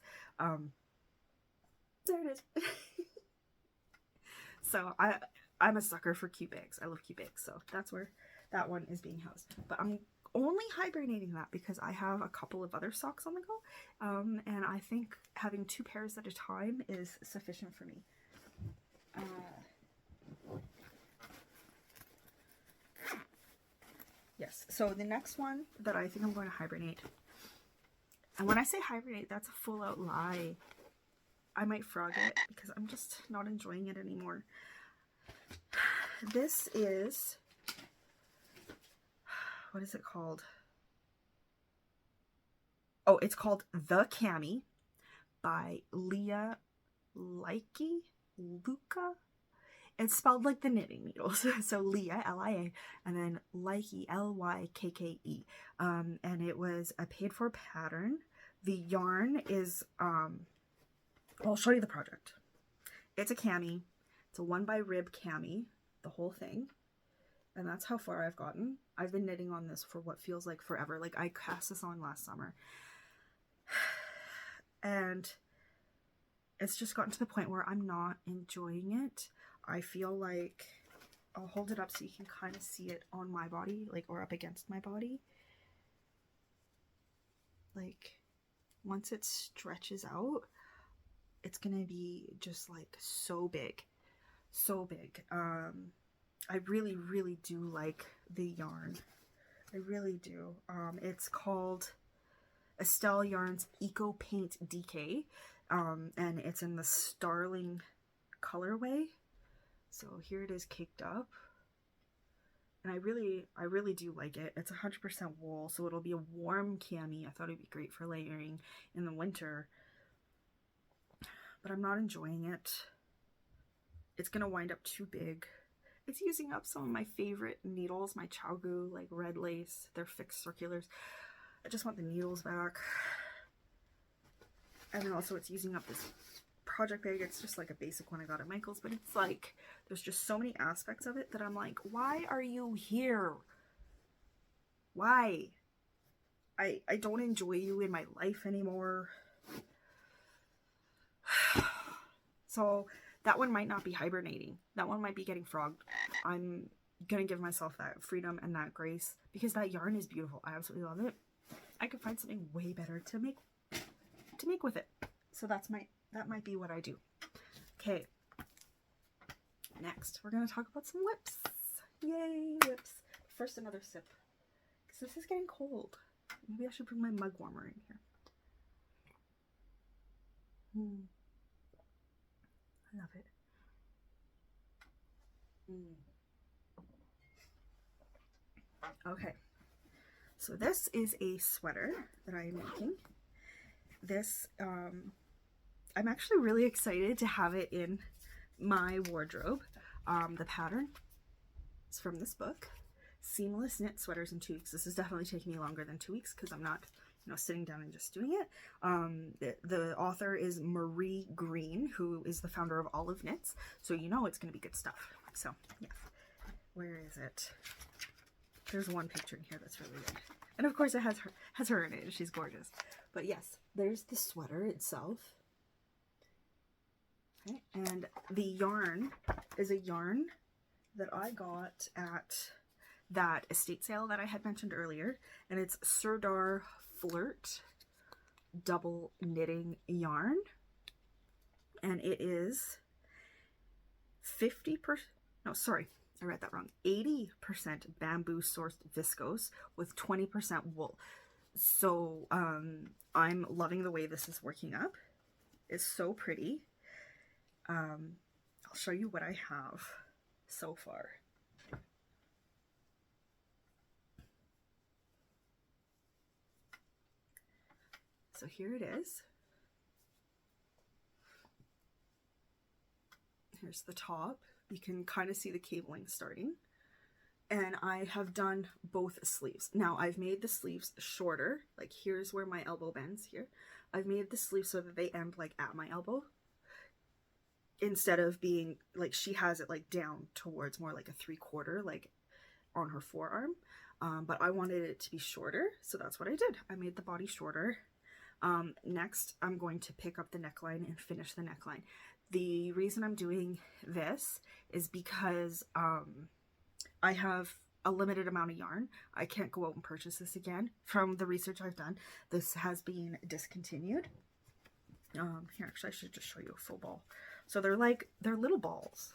There it is. So I'm a sucker for cute bags. I love cute bags. So that's where that one is being housed. But I'm only hibernating that because I have a couple of other socks on the go. And I think having 2 pairs at a time is sufficient for me. Yes, so the next one that I think I'm going to hibernate, and when I say hibernate, that's a full out lie. I might frog it because I'm just not enjoying it anymore. This is, what is it called? Oh, it's called The Cami by Leah Luka. It's spelled like the knitting needles. So Leah, L-I-A, and then Lykke, L-Y-K-K-E. And it was a paid for pattern. The yarn is, I'll show you the project. It's a cami. It's a 1x-rib cami, the whole thing. And that's how far I've gotten. I've been knitting on this for what feels like forever. Like, I cast this on last summer. And it's just gotten to the point where I'm not enjoying it. I feel like, I'll hold it up so you can kind of see it on my body, like, or up against my body. Like, once it stretches out, it's gonna be just like so big. So big. I really, really do like the yarn. I really do. It's called Estelle Yarns Eco Paint DK. And it's in the Starling colorway. So here it is caked up. And I really do like it. It's 100% wool, so it'll be a warm cami. I thought it'd be great for layering in the winter. But I'm not enjoying it. It's gonna wind up too big. It's using up some of my favorite needles, my Chowgu, like red lace. They're fixed circulars. I just want the needles back. And then also it's using up this project bag. It's just like a basic one I got at Michael's, but it's like, there's just so many aspects of it that I'm like, why are you here? Why? I don't enjoy you in my life anymore. So that one might not be hibernating. That one might be getting frogged. I'm gonna give myself that freedom and that grace because that yarn is beautiful. I absolutely love it. I could find something way better to make with it. So that might be what I do. Okay. Next, we're gonna talk about some whips. Yay, whips. First, another sip. Because this is getting cold. Maybe I should bring my mug warmer in here. I love it. Okay. So this is a sweater that I am making. This, I'm actually really excited to have it in my wardrobe. The pattern is from this book, Seamless Knit Sweaters in 2 Weeks. This is definitely taking me longer than 2 weeks because I'm not, sitting down and just doing it. The author is Marie Green, who is the founder of Olive Knits. So it's going to be good stuff. So, yeah. Where is it? There's one picture in here that's really good. And of course it has her in it. She's gorgeous. But yes, there's the sweater itself. Okay, and the yarn is a yarn that I got at that estate sale that I had mentioned earlier. And it's Serdar Flirt double knitting yarn. And it is 80% bamboo sourced viscose with 20% wool. So I'm loving the way this is working up. It's so pretty. I'll show you what I have so far. So here it is. Here's the top. You can kind of see the cabling starting. And I have done both sleeves. Now I've made the sleeves shorter. Like here's where my elbow bends here. I've made the sleeves so that they end like at my elbow. instead of being like, she has it like down towards more like a 3/4, like on her forearm. But I wanted it to be shorter, so that's what I did. I made the body shorter. Next, I'm going to pick up the neckline and finish the neckline. The reason I'm doing this is because I have a limited amount of yarn. I can't go out and purchase this again. From the research I've done, this has been discontinued. Here, actually, I should just show you a full ball. So they're little balls.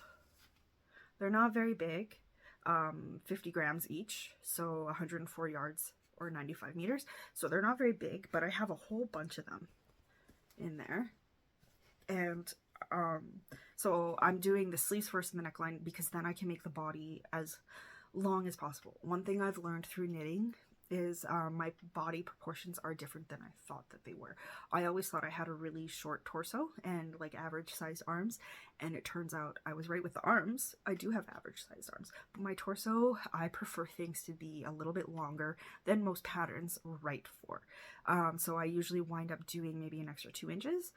They're not very big, 50 grams each, so 104 yards or 95 meters. So they're not very big, but I have a whole bunch of them in there. And so I'm doing the sleeves first in the neckline because then I can make the body as long as possible. One thing I've learned through knitting is my body proportions are different than I thought that they were. I always thought I had a really short torso and like average sized arms, and it turns out I was right with the arms. I do have average sized arms, but my torso, I prefer things to be a little bit longer than most patterns right for. So I usually wind up doing maybe an extra 2 inches.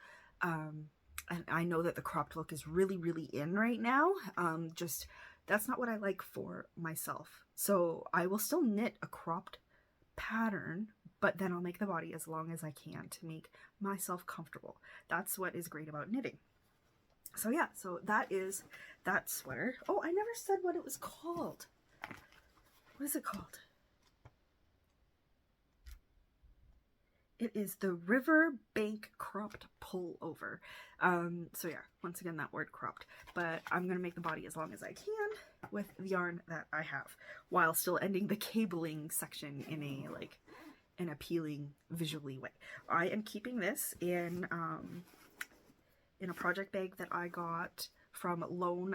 And I know that the cropped look is really, really in right now. Just that's not what I like for myself. So I will still knit a cropped pattern, but then I'll make the body as long as I can to make myself comfortable. That's what is great about knitting. So yeah, so that is that sweater. Oh, I never said what it was called. What is it called? It is the River Bank Cropped Pullover. So yeah, once again, that word cropped. But I'm going to make the body as long as I can with the yarn that I have, while still ending the cabling section in a, like, an appealing visually way. I am keeping this in a project bag that I got from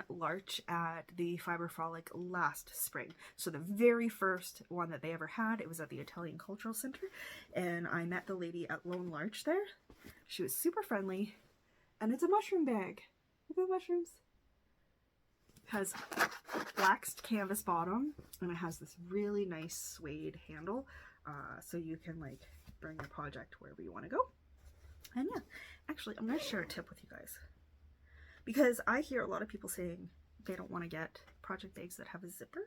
Larch at the Fiber Frolic last spring. So the very first one that they ever had, it was at the Italian Cultural Center, and I met the lady at Larch there. She was super friendly, and it's a mushroom bag. Look at the mushrooms. It has waxed canvas bottom, and it has this really nice suede handle, so you can like bring your project wherever you want to go. And yeah, actually, I'm going to share a tip with you guys. Because I hear a lot of people saying they don't want to get project bags that have a zipper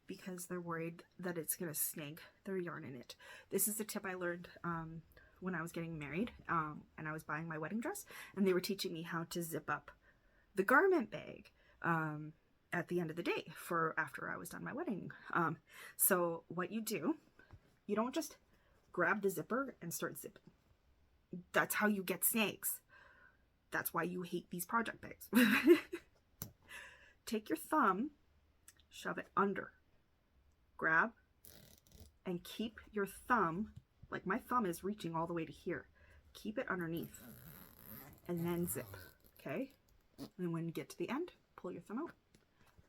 because they're worried that it's going to snag their yarn in it. This is a tip I learned when I was getting married and I was buying my wedding dress, and they were teaching me how to zip up the garment bag at the end of the day for after I was done my wedding. So what you do, you don't just grab the zipper and start zipping. That's how you get snags. That's why you hate these project bags. Take your thumb, shove it under, grab, and keep your thumb, like my thumb is reaching all the way to here. Keep it underneath, and then zip, okay? And when you get to the end, pull your thumb out.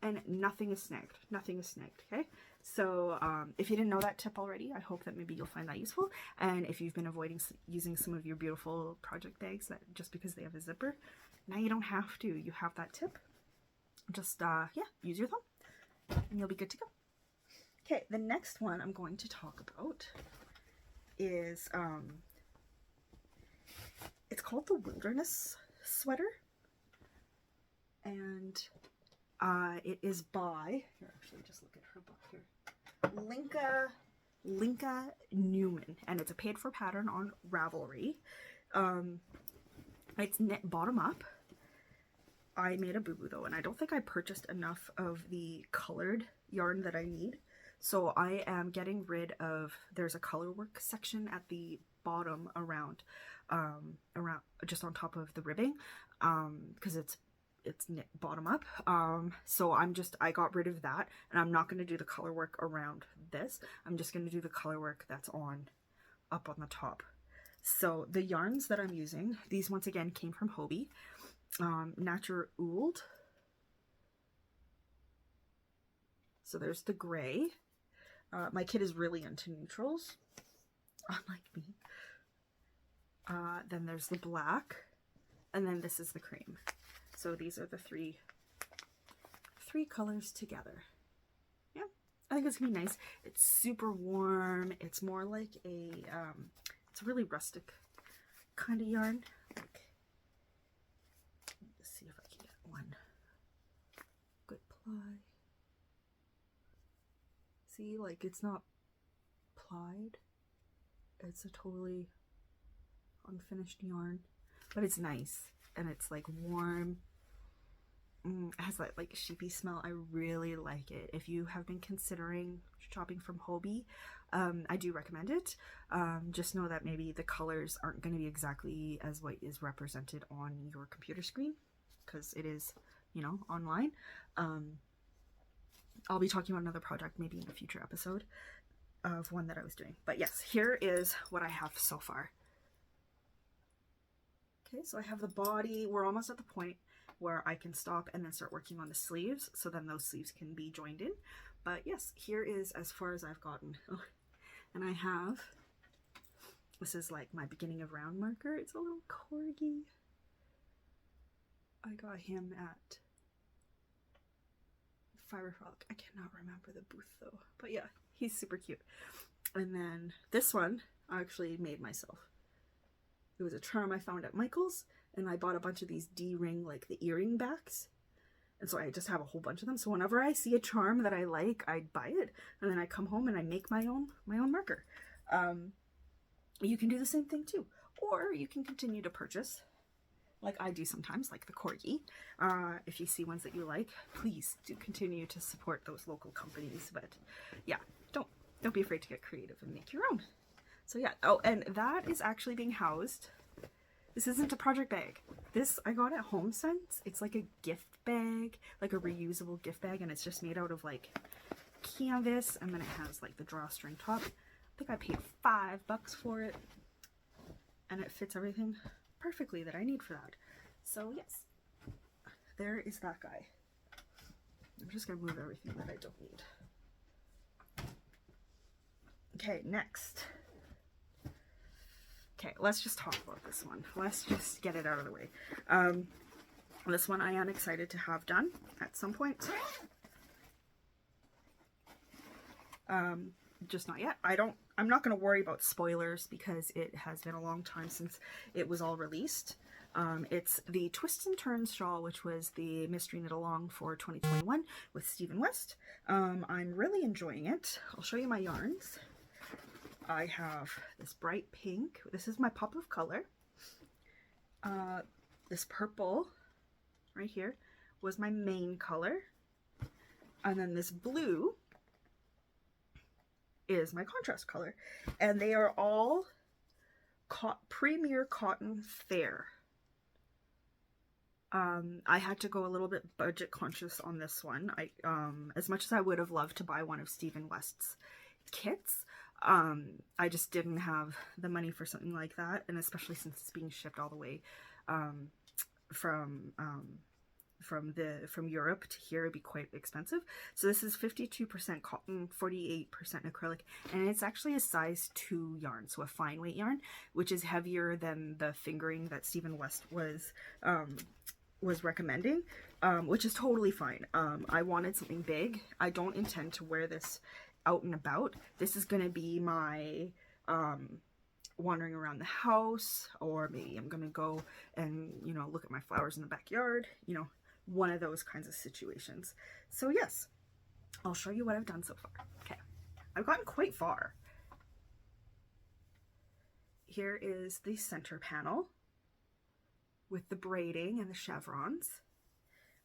And nothing is snagged. Nothing is snagged, okay? So if you didn't know that tip already, I hope that maybe you'll find that useful. And if you've been avoiding using some of your beautiful project bags that just because they have a zipper, now you don't have to. You have that tip. Just, yeah, use your thumb and you'll be good to go. Okay, the next one I'm going to talk about is, it's called the Wilderness Sweater. And it is by, here, actually, just look at her book here, Linka Newman, and it's a paid for pattern on Ravelry. It's knit bottom up. I made a boo-boo though, and I don't think I purchased enough of the colored yarn that I need, so I am getting rid of, there's a color work section at the bottom around just on top of the ribbing, because it's knit bottom up. So I got rid of that, and I'm not going to do the color work around this. I'm just going to do the color work that's up on the top. So the yarns that I'm using, these once again came from Hobie. Nature Ould. So there's the gray. My kid is really into neutrals, unlike me. Then there's the black, and then this is the cream. So these are the three colors together. Yeah, I think it's gonna be nice. It's super warm. It's more like a, it's a really rustic kind of yarn. Like, let's see if I can one. Good ply. See, like, it's not plied. It's a totally unfinished yarn, but it's nice and it's like warm. It has that like sheepy smell. I really like it. If you have been considering shopping from Hobie, I do recommend it. Just know that maybe the colors aren't going to be exactly as what is represented on your computer screen, because it is, you know, online. I'll be talking about another project maybe in a future episode of one that I was doing. But yes, here is what I have so far. Okay, so I have the body. We're almost at the point where I can stop and then start working on the sleeves, so then those sleeves can be joined in. But yes, here is as far as I've gotten. And I have, this is like my beginning of round marker. It's a little corgi. I got him at Firefrog. I cannot remember the booth though, but yeah, he's super cute. And then this one I actually made myself. It was a charm I found at Michael's, and I bought a bunch of these D-ring, like the earring backs, and so I just have a whole bunch of them. So whenever I see a charm that I like, I buy it, and then I come home and I make my own marker. You can do the same thing too, or you can continue to purchase, like I do sometimes, like the corgi. If you see ones that you like, please do continue to support those local companies. But yeah, don't be afraid to get creative and make your own. So yeah, oh, and that is actually being housed. This isn't a project bag. This I got at HomeSense. It's like a gift bag, like a reusable gift bag, and it's just made out of like canvas, and then it has like the drawstring top. I think I paid $5 for it, and it fits everything perfectly that I need for that. So yes, there is that guy. I'm just gonna move everything that I don't need. Okay, next. Okay, let's just talk about this one. Let's just get it out of the way. This one I am excited to have done at some point. Just not yet. I'm not going to worry about spoilers because it has been a long time since it was all released. It's the Twists and Turns shawl, which was the mystery knit along for 2021 with Stephen West. I'm really enjoying it. I'll show you my yarns. I have this bright pink. This is my pop of color. This purple right here was my main color. And then this blue is my contrast color. And they are all Premier Cotton Fair. I had to go a little bit budget conscious on this one. As much as I would have loved to buy one of Stephen West's kits, I just didn't have the money for something like that, and especially since it's being shipped all the way from Europe to here, it'd be quite expensive. So this is 52% cotton, 48% acrylic, and it's actually a size 2 yarn, so a fine weight yarn, which is heavier than the fingering that Stephen West was recommending, which is totally fine. I wanted something big. I don't intend to wear this out and about. This is going to be my wandering around the house, or maybe I'm going to go and, you know, look at my flowers in the backyard, you know, one of those kinds of situations. So yes, I'll show you what I've done so far. Okay, I've gotten quite far. Here is the center panel with the braiding and the chevrons,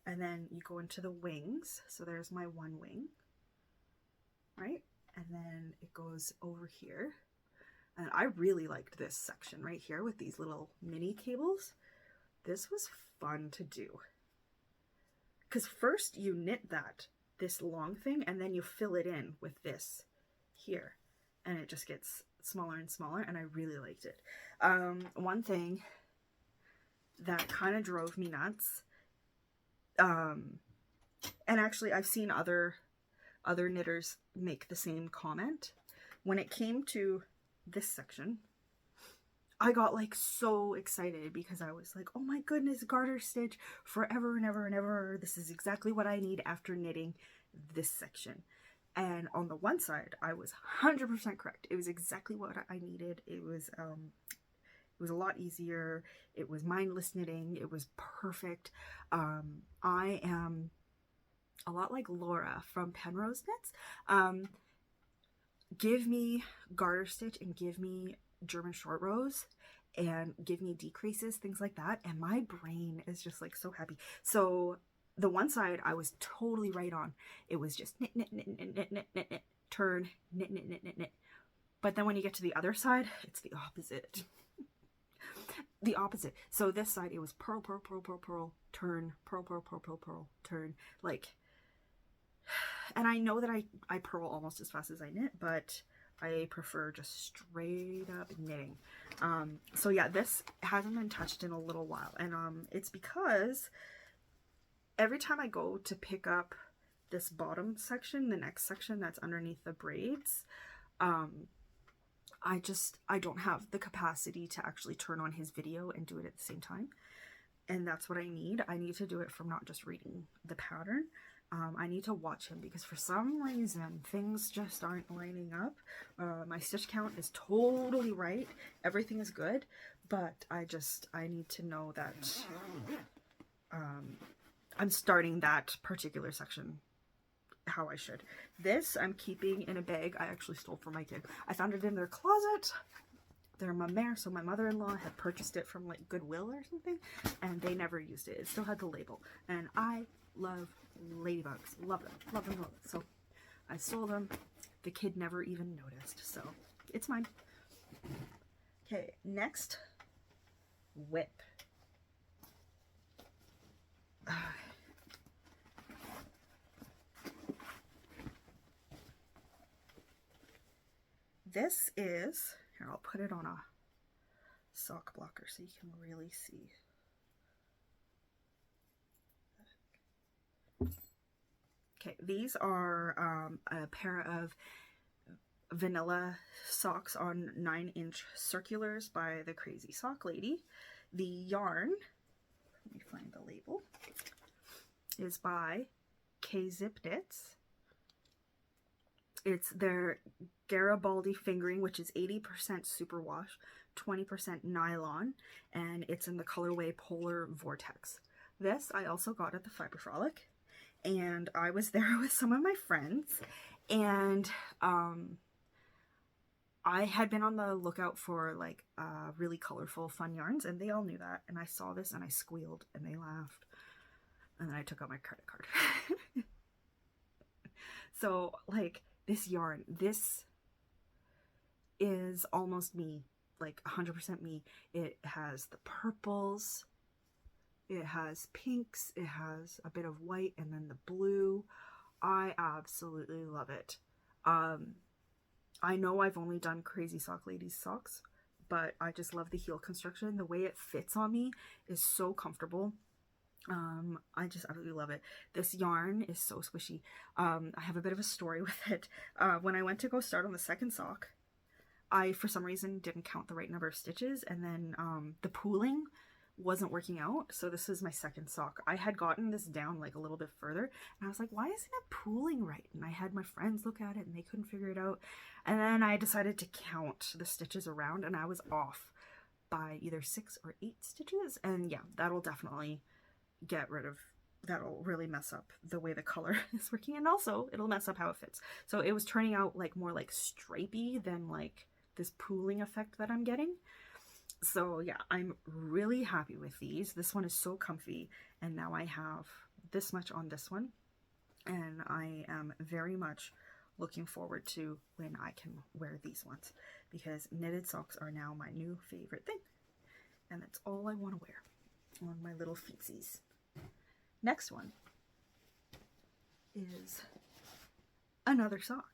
and then you go into the wings. So there's my one wing, right? And then it goes over here. And I really liked this section right here with these little mini cables. This was fun to do. Because first you knit this long thing, and then you fill it in with this here. And it just gets smaller and smaller, and I really liked it. One thing that kind of drove me nuts, and actually I've seen other knitters make the same comment. When it came to this section, I got like so excited because I was like, oh my goodness, garter stitch forever and ever and ever. This is exactly what I need after knitting this section. And on the one side, I was 100% correct. It was exactly what I needed. It was It was a lot easier. It was mindless knitting. It was perfect. I am a lot like Laura from Penrose Knits. Give me garter stitch and give me German short rows and give me decreases, things like that, and my brain is just like so happy. So the one side I was totally right on. It was just knit, knit, knit, knit, knit, knit, knit, knit, turn, knit, knit, knit, knit, knit. But then when you get to the other side, it's the opposite. The opposite. So this side, it was purl, purl, purl, purl, purl, turn, purl, purl, purl, purl, purl, turn. Like, and I know that I purl almost as fast as I knit, but I prefer just straight up knitting. So yeah, this hasn't been touched in a little while, and it's because every time I go to pick up this bottom section, the next section that's underneath the braids, I don't have the capacity to actually turn on his video and do it at the same time. And that's what I need. I need to do it from not just reading the pattern. I need to watch him because for some reason things just aren't lining up. My stitch count is totally right. Everything is good, but I need to know that I'm starting that particular section how I should. This I'm keeping in a bag I actually stole from my kid. I found it in their closet. They're ma mère, so my mother-in-law had purchased it from like Goodwill or something, and they never used it. It still had the label, and I love ladybugs. Love them, love them, love them. So I stole them. The kid never even noticed, so it's mine. Okay, next, whip. This is, here, I'll put it on a sock blocker so you can really see. Okay, these are a pair of vanilla socks on 9-inch circulars by the Crazy Sock Lady. The yarn, let me find the label, is by K-Zip Knits. It's their Garibaldi fingering, which is 80% superwash, 20% nylon, and it's in the colorway Polar Vortex. This I also got at the Fiber Frolic, and I was there with some of my friends, and I had been on the lookout for like really colorful, fun yarns, and they all knew that, and I saw this and I squealed and they laughed, and then I took out my credit card. So like, this yarn, this is almost me, like 100% me. It has the purples, it has pinks, it has a bit of white, and then the blue. I absolutely love it. I know I've only done Crazy Sock Lady's socks, but I just love the heel construction. The way it fits on me is so comfortable. I just absolutely love it. This yarn is so squishy. I have a bit of a story with it. When I went to go start on the second sock, I for some reason didn't count the right number of stitches, and then the pooling wasn't working out. So this is my second sock. I had gotten this down like a little bit further, and I was like, why isn't it pooling right? And I had my friends look at it and they couldn't figure it out. And then I decided to count the stitches around, and I was off by either 6 or 8 stitches. And yeah, that'll definitely get rid of, that'll really mess up the way the color is working, and also it'll mess up how it fits. So it was turning out like more like stripey than like this pooling effect that I'm getting. So yeah, I'm really happy with these. This one is so comfy, and now I have this much on this one, and I am very much looking forward to when I can wear these ones, because knitted socks are now my new favorite thing, and that's all I want to wear on my little feetsies. Next one is another sock.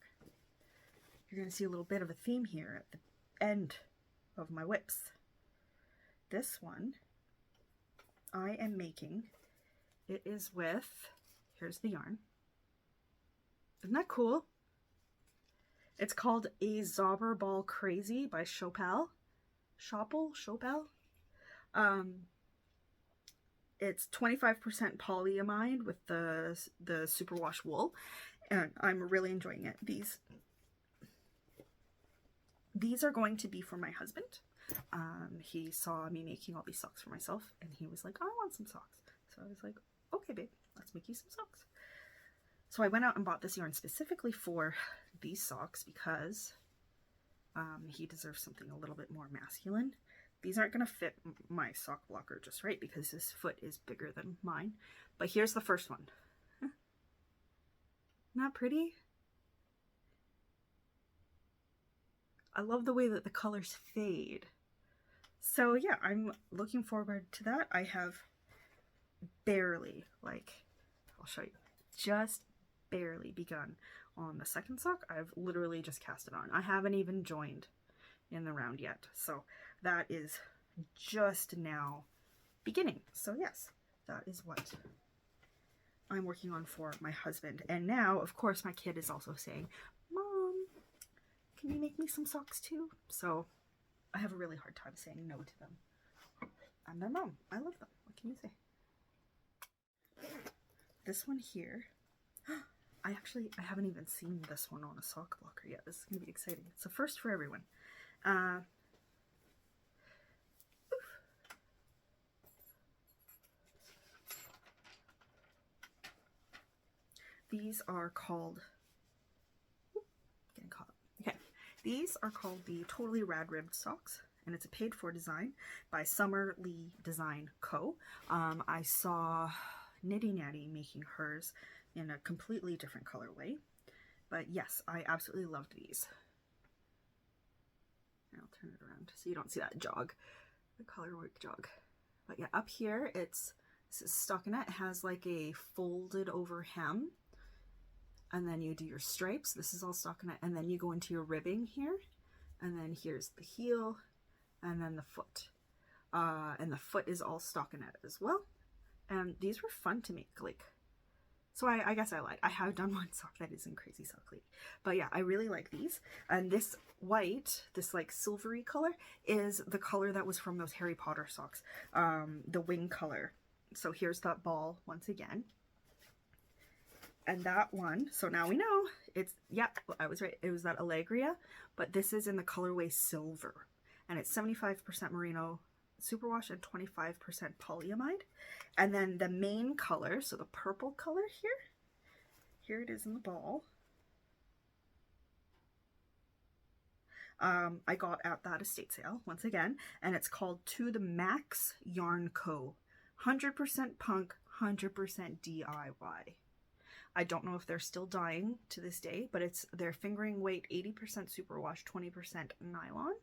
You're going to see a little bit of a theme here at the end of my whips. This one I am making, it is with, here's the yarn. Isn't that cool? It's called A Zauberball Crazy by Shawl. It's 25% polyamide with the superwash wool, and I'm really enjoying it. These are going to be for my husband. He saw me making all these socks for myself, and he was like, I want some socks. So I was like, okay, babe, let's make you some socks. So I went out and bought this yarn specifically for these socks because he deserves something a little bit more masculine. These aren't going to fit my sock blocker just right because his foot is bigger than mine. But here's the first one. Not pretty? I love the way that the colors fade. So yeah, I'm looking forward to that. I have barely, like, I'll show you, just barely begun on the second sock. I've literally just cast it on. I haven't even joined in the round yet. So that is just now beginning. So yes, that is what I'm working on for my husband. And now, of course, my kid is also saying, Mom, can you make me some socks too? So I have a really hard time saying no to them. I'm their mom. I love them. What can you say? This one here, I haven't even seen this one on a sock blocker yet. This is going to be exciting. It's a first for everyone. These are called, getting caught. Okay, these are called the Totally Rad Ribbed Socks, and it's a paid for design by Summer Lee Design Co. I saw Natty making hers in a completely different colorway, but yes, I absolutely loved these. And I'll turn it around so you don't see that jog, the colorwork jog. But yeah, up here this is stockinette. It has like a folded over hem, and then you do your stripes. This is all stockinette, and then you go into your ribbing here, and then here's the heel, and then the foot. And the foot is all stockinette as well. And these were fun to make, like, so I guess I lied. I have done one sock that is in Crazy Sock League. But yeah, I really like these. And this white, this like silvery color, is the color that was from those Harry Potter socks. The wing color. So here's that ball once again. And that one, so now we know, it's, yeah, I was right. It was that Allegria, but this is in the colorway silver. And it's 75% merino superwash and 25% polyamide. And then the main color, so the purple color here it is in the ball. I got at that estate sale once again, and it's called To the Max Yarn Co. 100% punk, 100% DIY. I don't know if they're still dyeing to this day, but it's their fingering weight 80% superwash, 20% nylon.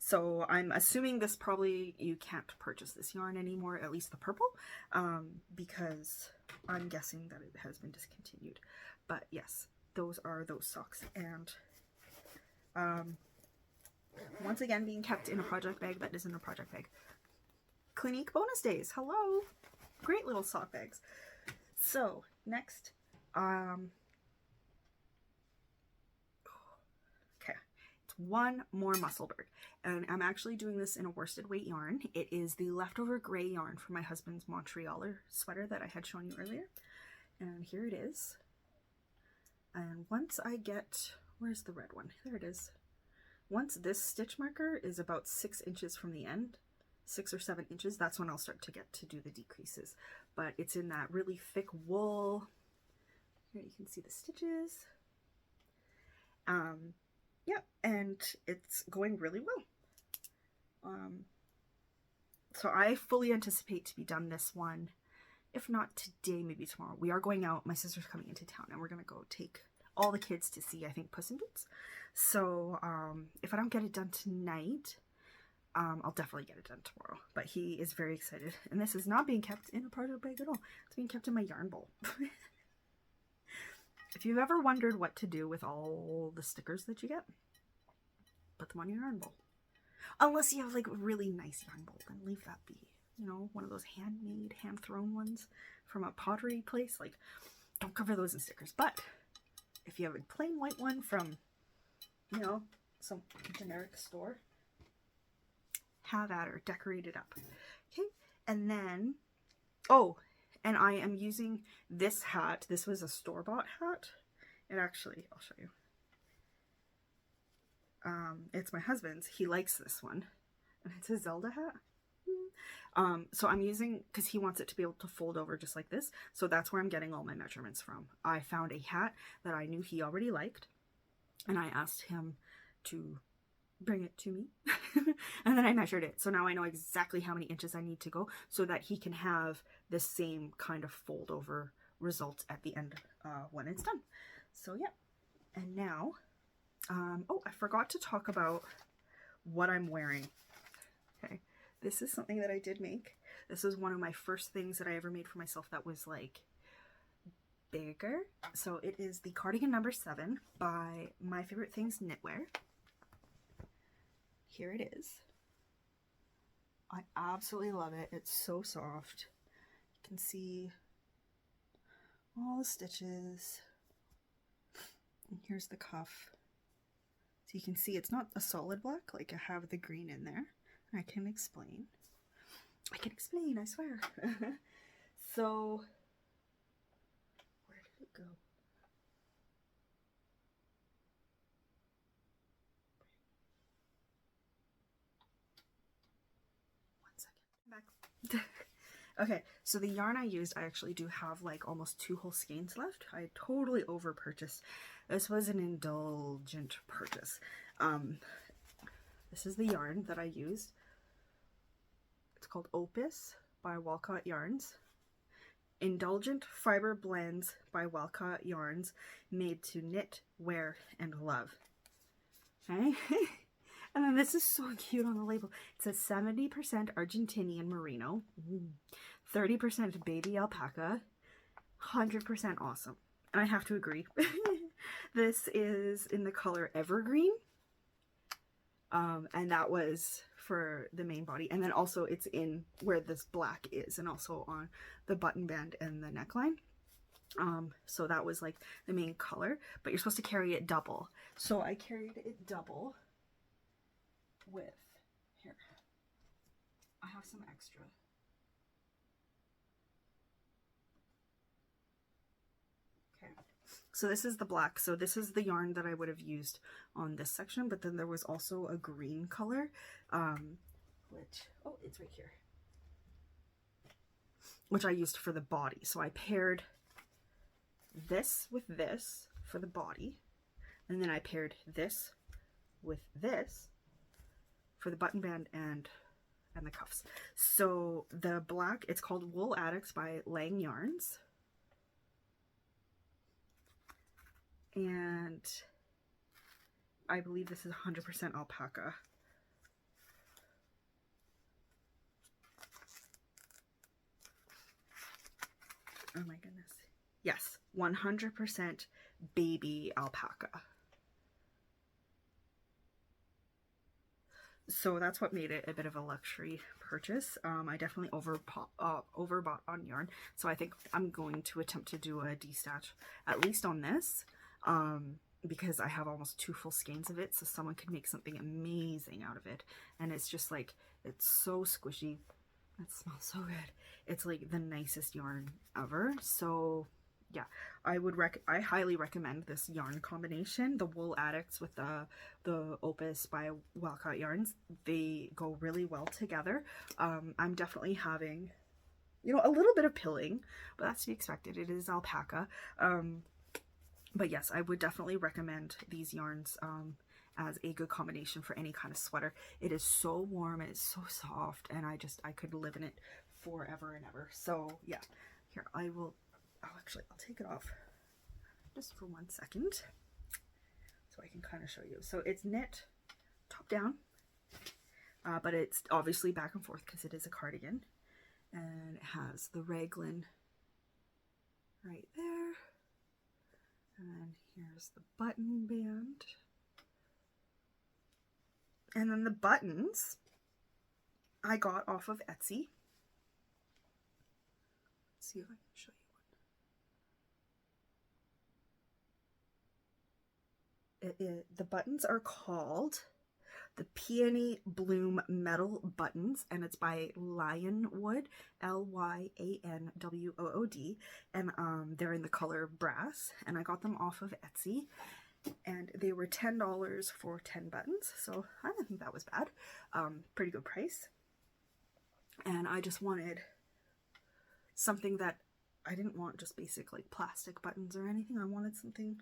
So I'm assuming this probably, you can't purchase this yarn anymore, at least the purple, because I'm guessing that it has been discontinued. But yes, those are those socks. And once again, being kept in a project bag that isn't a project bag. Clinique bonus days. Hello. Great little sock bags. So next, one more Musselburgh, and I'm actually doing this in a worsted weight yarn. It is the leftover gray yarn from my husband's Montrealer sweater that I had shown you earlier, and here it is. And once I get, where's the red one? There it is. Once this stitch marker is about 6 inches from the end, 6 or 7 inches, that's when I'll start to get to do the decreases. But it's in that really thick wool. Here you can see the stitches. Yeah, and it's going really well. So I fully anticipate to be done this one, if not today, maybe tomorrow. We are going out. My sister's coming into town, and we're going to go take all the kids to see, I think, Puss in Boots. So if I don't get it done tonight, I'll definitely get it done tomorrow. But he is very excited. And this is not being kept in a project bag at all. It's being kept in my yarn bowl. If you've ever wondered what to do with all the stickers that you get, put them on your yarn bowl. Unless you have like a really nice yarn bowl, then leave that be. You know, one of those handmade, hand-thrown ones from a pottery place. Like, don't cover those in stickers. But if you have a plain white one from, you know, some generic store, have at her, decorate it up. Okay, and then, oh, and I am using this hat. This was a store-bought hat. It actually, I'll show you. It's my husband's. He likes this one. And it's a Zelda hat. So I'm using, because he wants it to be able to fold over just like this. So that's where I'm getting all my measurements from. I found a hat that I knew he already liked. And I asked him to bring it to me. And then I measured it. So now I know exactly how many inches I need to go so that he can have the same kind of fold over result at the end when it's done. So yeah. And now, oh, I forgot to talk about what I'm wearing. Okay. This is something that I did make. This is one of my first things that I ever made for myself that was like bigger. So it is the Cardigan number 7 by My Favorite Things Knitwear. Here it is. I absolutely love it. It's so soft. You can see all the stitches. And here's the cuff. So you can see it's not a solid black, like I have the green in there. I can explain. I can explain, I swear. So, where did it go? One second. Back. Okay, so the yarn I used, I actually do have like almost 2 whole skeins left. I totally over purchased. This was an indulgent purchase. This is the yarn that I used. It's called Opus by Walcott Yarns. Indulgent fiber blends by Walcott Yarns, made to knit, wear, and love. Okay? And then this is so cute on the label. It says 70% Argentinian merino, 30% baby alpaca, 100% awesome. And I have to agree. This is in the color Evergreen. And that was for the main body, and then also it's in where this black is, and also on the button band and the neckline. So that was like the main color, but you're supposed to carry it double. So I carried it double with, here, I have some extra. Okay. So this is the black. So this is the yarn that I would have used on this section, but then there was also a green color, which, oh, it's right here, which I used for the body. So I paired this with this for the body, and then I paired this with this for the button band and the cuffs. So the black, it's called Wool Addicts by Lange Yarns. And I believe this is 100% alpaca. Oh my goodness. Yes, 100% baby alpaca. So that's what made it a bit of a luxury purchase. I definitely overbought on yarn. So I think I'm going to attempt to do a destat, at least on this. Because I have almost 2 full skeins of it, so someone could make something amazing out of it. And it's just like, it's so squishy. It smells so good. It's like the nicest yarn ever. So yeah, I highly recommend this yarn combination, the Wool Addicts with the Opus by Walcott Yarns. They go really well together. I'm definitely having, you know, a little bit of pilling, but that's to be expected. It is alpaca. But yes, I would definitely recommend these yarns as a good combination for any kind of sweater. It is so warm and it's so soft, and I could live in it forever and ever. So yeah, here I'll take it off just for 1 second so I can kind of show you. So it's knit top down, but it's obviously back and forth because it is a cardigan, and it has the raglan right there. And here's the button band. And then the buttons I got off of Etsy. Let's see if I can show you one. The buttons are called the Peony Bloom Metal Buttons, and it's by Lionwood, Lyanwood, and they're in the color brass, and I got them off of Etsy, and they were $10 for 10 buttons, so I didn't think that was bad. Pretty good price. And I just wanted something that I didn't want just basic like plastic buttons or anything. I wanted something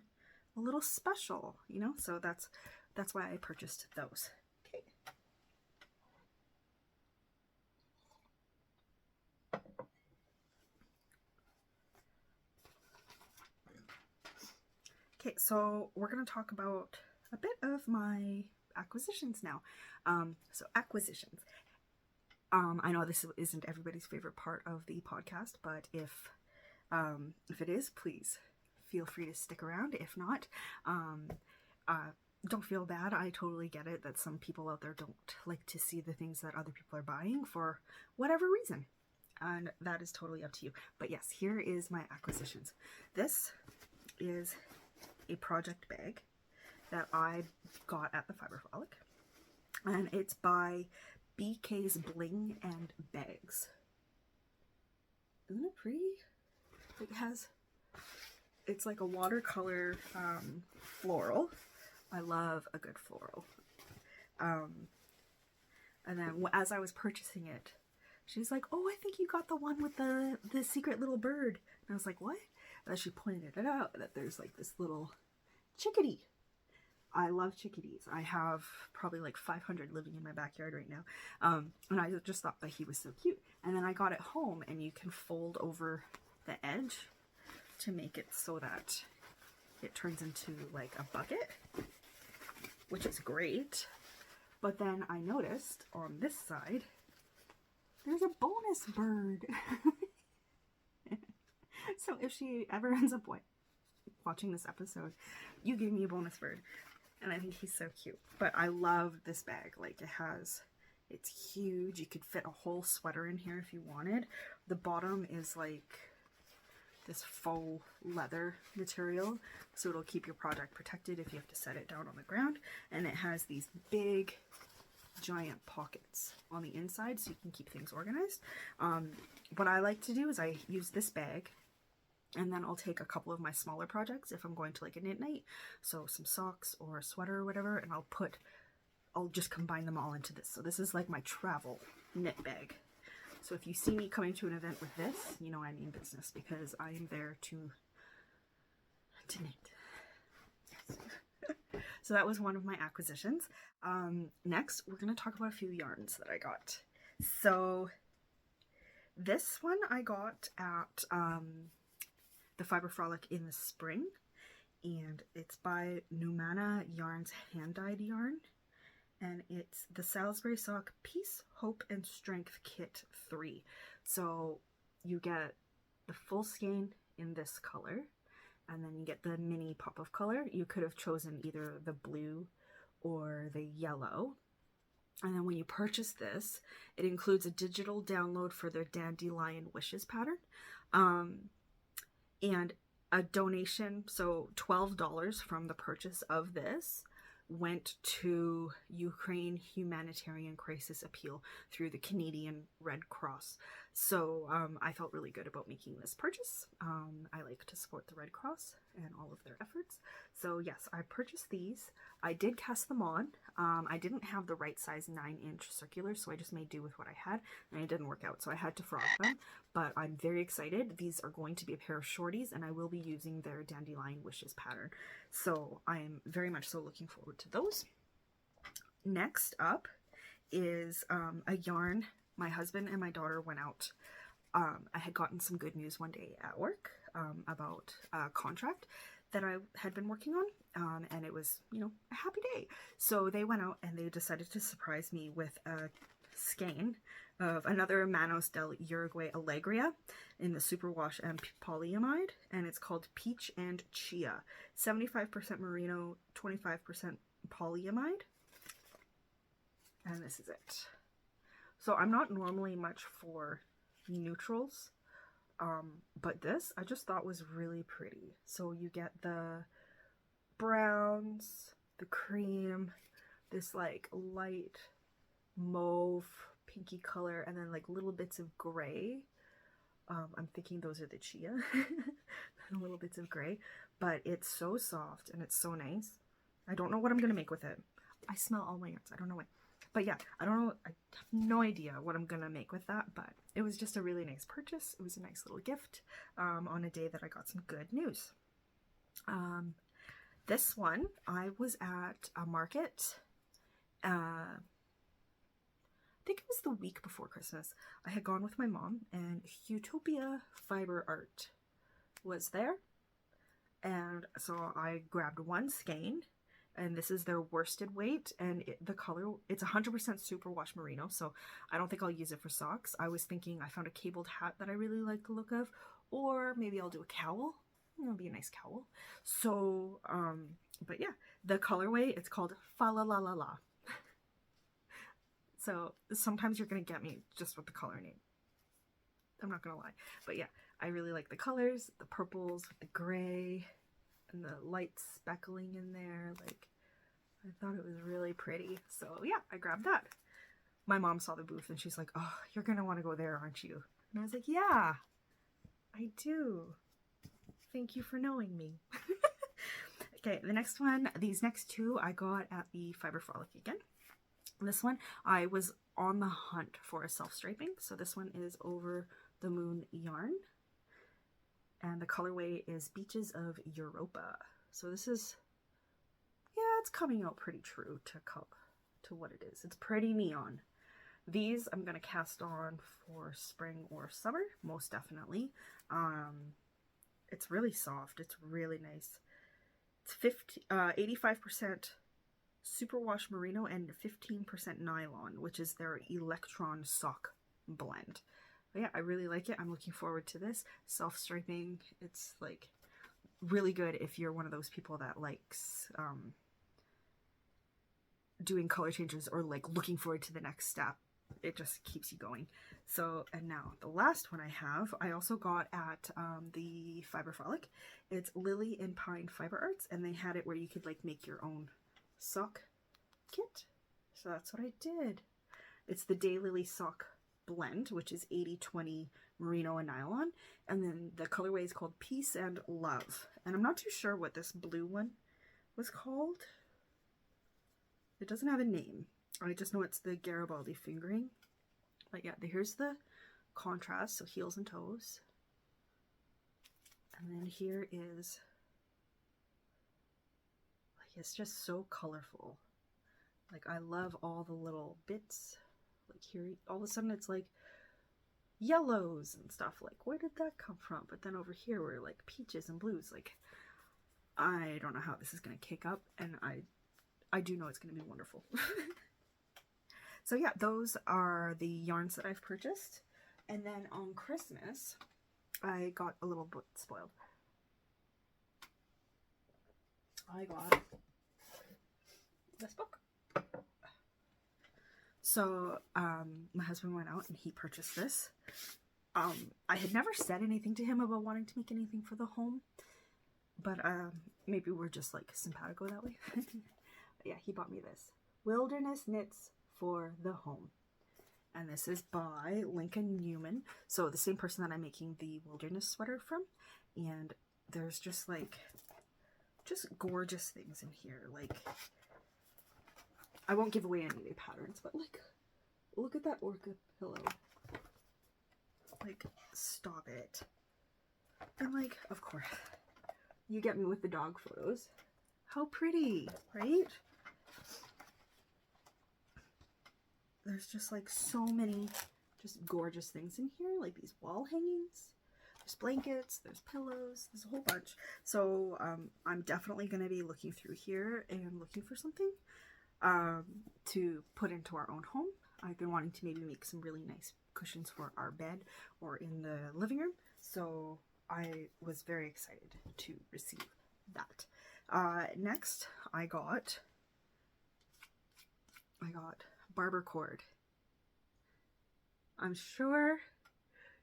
a little special, you know, so that's why I purchased those. Okay. Okay, so we're going to talk about a bit of my acquisitions now. So acquisitions. I know this isn't everybody's favorite part of the podcast, but if it is, please feel free to stick around. If not, don't feel bad. I totally get it that some people out there don't like to see the things that other people are buying for whatever reason. And that is totally up to you. But yes, here is my acquisitions. This is a project bag that I got at the Fiber Frolic. And it's by BK's Bling and Bags. Isn't it pretty? It's like a watercolor floral. I love a good floral. And then as I was purchasing it, she's like, "Oh, I think you got the one with the secret little bird." And I was like, "What?" And then she pointed it out that there's like this little chickadee. I love chickadees. I have probably like 500 living in my backyard right now. And I just thought that he was so cute. And then I got it home, and you can fold over the edge to make it so that it turns into like a bucket, which is great. But then I noticed on this side, there's a bonus bird. So if she ever ends up watching this episode, you give me a bonus bird. And I think he's so cute. But I love this bag. Like, it's huge. You could fit a whole sweater in here if you wanted. The bottom is like this faux leather material, so it'll keep your project protected if you have to set it down on the ground. And it has these big giant pockets on the inside so you can keep things organized. What I like to do is I use this bag, and then I'll take a couple of my smaller projects if I'm going to like a knit night, so some socks or a sweater or whatever, and I'll just combine them all into this. So this is like my travel knit bag. So if you see me coming to an event with this, you know I mean business, because I am there to knit. Yes. So that was one of my acquisitions. Next, we're going to talk about a few yarns that I got. So this one I got at the Fiber Frolic in the spring, and it's by Numana Yarns Hand-Dyed Yarn, and it's the Salisbury Sock Peace, Hope, and Strength Kit 3. So you get the full skein in this color, and then you get the mini pop of color. You could have chosen either the blue or the yellow. And then when you purchase this, it includes a digital download for their Dandelion Wishes pattern. And a donation, so $12 from the purchase of this went to Ukraine Humanitarian Crisis Appeal through the Canadian Red Cross. So I felt really good about making this purchase. I like to support the Red Cross and all of their efforts. So yes, I purchased these. I did cast them on. I didn't have the right size 9-inch circular, so I just made do with what I had, and it didn't work out, so I had to frog them. But I'm very excited. These are going to be a pair of shorties, and I will be using their Dandelion Wishes pattern. So I'm very much so looking forward to those. Next up is a yarn. My husband and my daughter went out. I had gotten some good news one day at work about a contract that I had been working on, and it was, you know, a happy day. So they went out and they decided to surprise me with a skein of another Manos del Uruguay Alegria in the superwash and polyamide, and it's called Peach and Chia. 75% merino, 25% polyamide, and this is it. So I'm not normally much for neutrals, but this I just thought was really pretty. So you get the browns, the cream, this like light mauve pinky color, and then like little bits of gray. I'm thinking those are the chia. and little bits of gray, but it's so soft and it's so nice. I don't know what I'm going to make with it. I smell all my yarns. I don't know why. But yeah, I don't know. I have no idea what I'm going to make with that, but it was just a really nice purchase. It was a nice little gift on a day that I got some good news. This one, I was at a market. I think it was the week before Christmas. I had gone with my mom, and Utopia Fiber Art was there. And so I grabbed one skein, and this is their worsted weight, and the color, it's 100% superwash merino, so I don't think I'll use it for socks. I was thinking I found a cabled hat that I really like the look of, or maybe I'll do a cowl. It'll be a nice cowl. So, but yeah, the colorway, it's called Fa La La La La. So sometimes you're going to get me just with the color name. I'm not going to lie. But yeah, I really like the colors, the purples with the gray and the light speckling in there. Like, I thought it was really pretty. So yeah, I grabbed that. My mom saw the booth and she's like, oh, you're going to want to go there, aren't you? And I was like, yeah, I do. Thank you for knowing me. Okay, the next one, these next two I got at the Fiber Frolic again. This one, I was on the hunt for a self-striping. So this one is Over the Moon yarn. And the colorway is Beaches of Europa. So this is, yeah, it's coming out pretty true to what it is. It's pretty neon. These I'm going to cast on for spring or summer, most definitely. It's really soft. It's really nice. It's 85% superwash merino and 15% nylon, which is their electron sock blend. But yeah, I really like it. I'm looking forward to this. Self-striping, it's like really good if you're one of those people that likes doing color changes or like looking forward to the next step. It just keeps you going. So, and now the last one I have, I also got at the Fiber Frolic. It's Lily and Pine Fiber Arts, and they had it where you could like make your own sock kit. So that's what I did. It's the Daylily sock blend, which is 80-20 merino and nylon, and then the colorway is called Peace and Love. And I'm not too sure what this blue one was called. It doesn't have a name. I just know it's the Garibaldi fingering. But yeah, here's the contrast, so heels and toes. And then here is, like, it's just so colorful. Like, I love all the little bits. Like here, all of a sudden it's like yellows and stuff. Like, where did that come from? But then over here we're like peaches and blues. Like, I don't know how this is going to kick up, and I do know it's going to be wonderful. So yeah, those are the yarns that I've purchased. And then on Christmas, I got a little bit spoiled. I got this book. So my husband went out and he purchased this. I had never said anything to him about wanting to make anything for the home, but maybe we're just like simpatico that way. But yeah, he bought me this. Wilderness Knits for the Home. And this is by Lincoln Newman. So the same person that I'm making the Wilderness sweater from. And there's just like, just gorgeous things in here. Like, I won't give away any of the patterns, but like, look at that orca pillow. Like, stop it. And like, of course, you get me with the dog photos. How pretty, right? There's just like so many just gorgeous things in here, like these wall hangings. There's blankets, there's pillows, there's a whole bunch. So I'm definitely going to be looking through here and looking for something to put into our own home. I've been wanting to maybe make some really nice cushions for our bed or in the living room. So I was very excited to receive that. Next, I got barber cord. I'm sure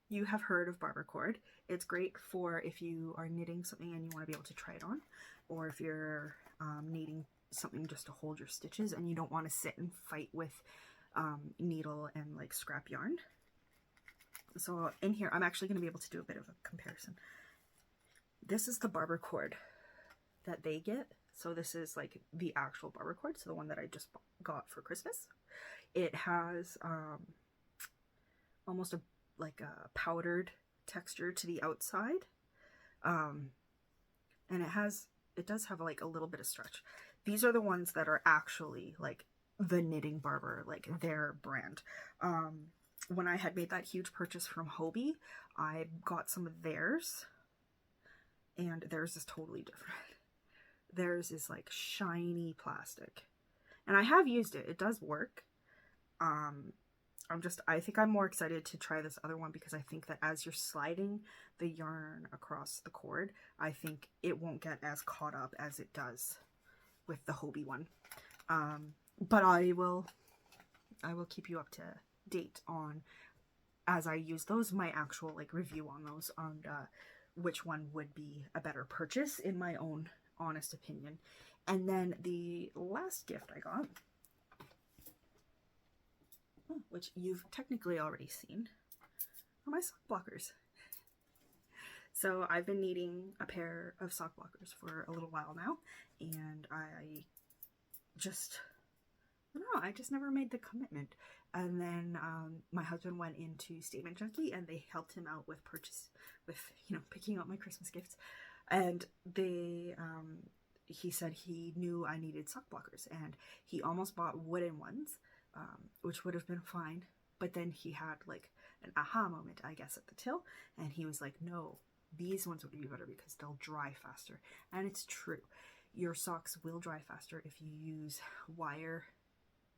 you have heard of barber cord. It's great for if you are knitting something and you want to be able to try it on, or if you're needing something just to hold your stitches and you don't want to sit and fight with needle and like scrap yarn. So in here, I'm actually going to be able to do a bit of a comparison. This is the barber cord that they get. So this is like the actual barber cord, so the one that I just got for Christmas. It has almost like a powdered texture to the outside, and it does have like a little bit of stretch. These are the ones that are actually like the Knitting Barber, like their brand. When I had made that huge purchase from Hobie, I got some of theirs, and theirs is totally different. Theirs is like shiny plastic, and I have used it. It does work. I think I'm more excited to try this other one because I think that as you're sliding the yarn across the cord, I think it won't get as caught up as it does with the Hobie one. But I will keep you up to date on, as I use those, my actual like review on those, on which one would be a better purchase in my own honest opinion. And then the last gift I got, which you've technically already seen, are my sock blockers. So I've been needing a pair of sock blockers for a little while now, and I don't know, I just never made the commitment. And then my husband went into Statement Junkie, and they helped him out with picking out my Christmas gifts. And he said he knew I needed sock blockers, and he almost bought wooden ones, which would have been fine. But then he had like an aha moment, I guess, at the till, and he was like, no, these ones would be better because they'll dry faster. And it's true. Your socks will dry faster if you use wire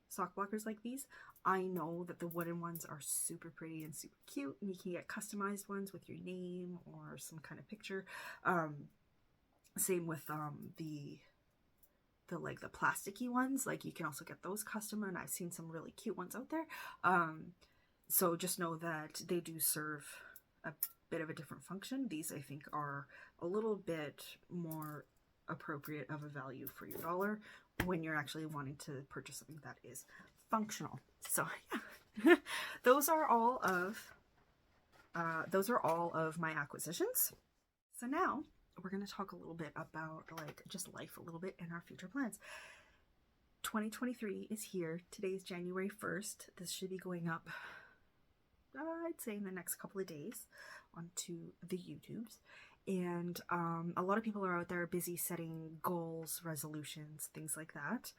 sock blockers like these. I know that the wooden ones are super pretty and super cute, and you can get customized ones with your name or some kind of picture. Same with the plasticky ones. Like, you can also get those custom, and I've seen some really cute ones out there. So just know that they do serve a bit of a different function. These, I think, are a little bit more appropriate of a value for your dollar when you're actually wanting to purchase something that is functional. So yeah, those are all of my acquisitions. So now we're going to talk a little bit about like just life a little bit and our future plans. 2023 is here. Today's January 1st. This should be going up, I'd say, in the next couple of days onto the YouTubes. And a lot of people are out there busy setting goals, resolutions, things like that.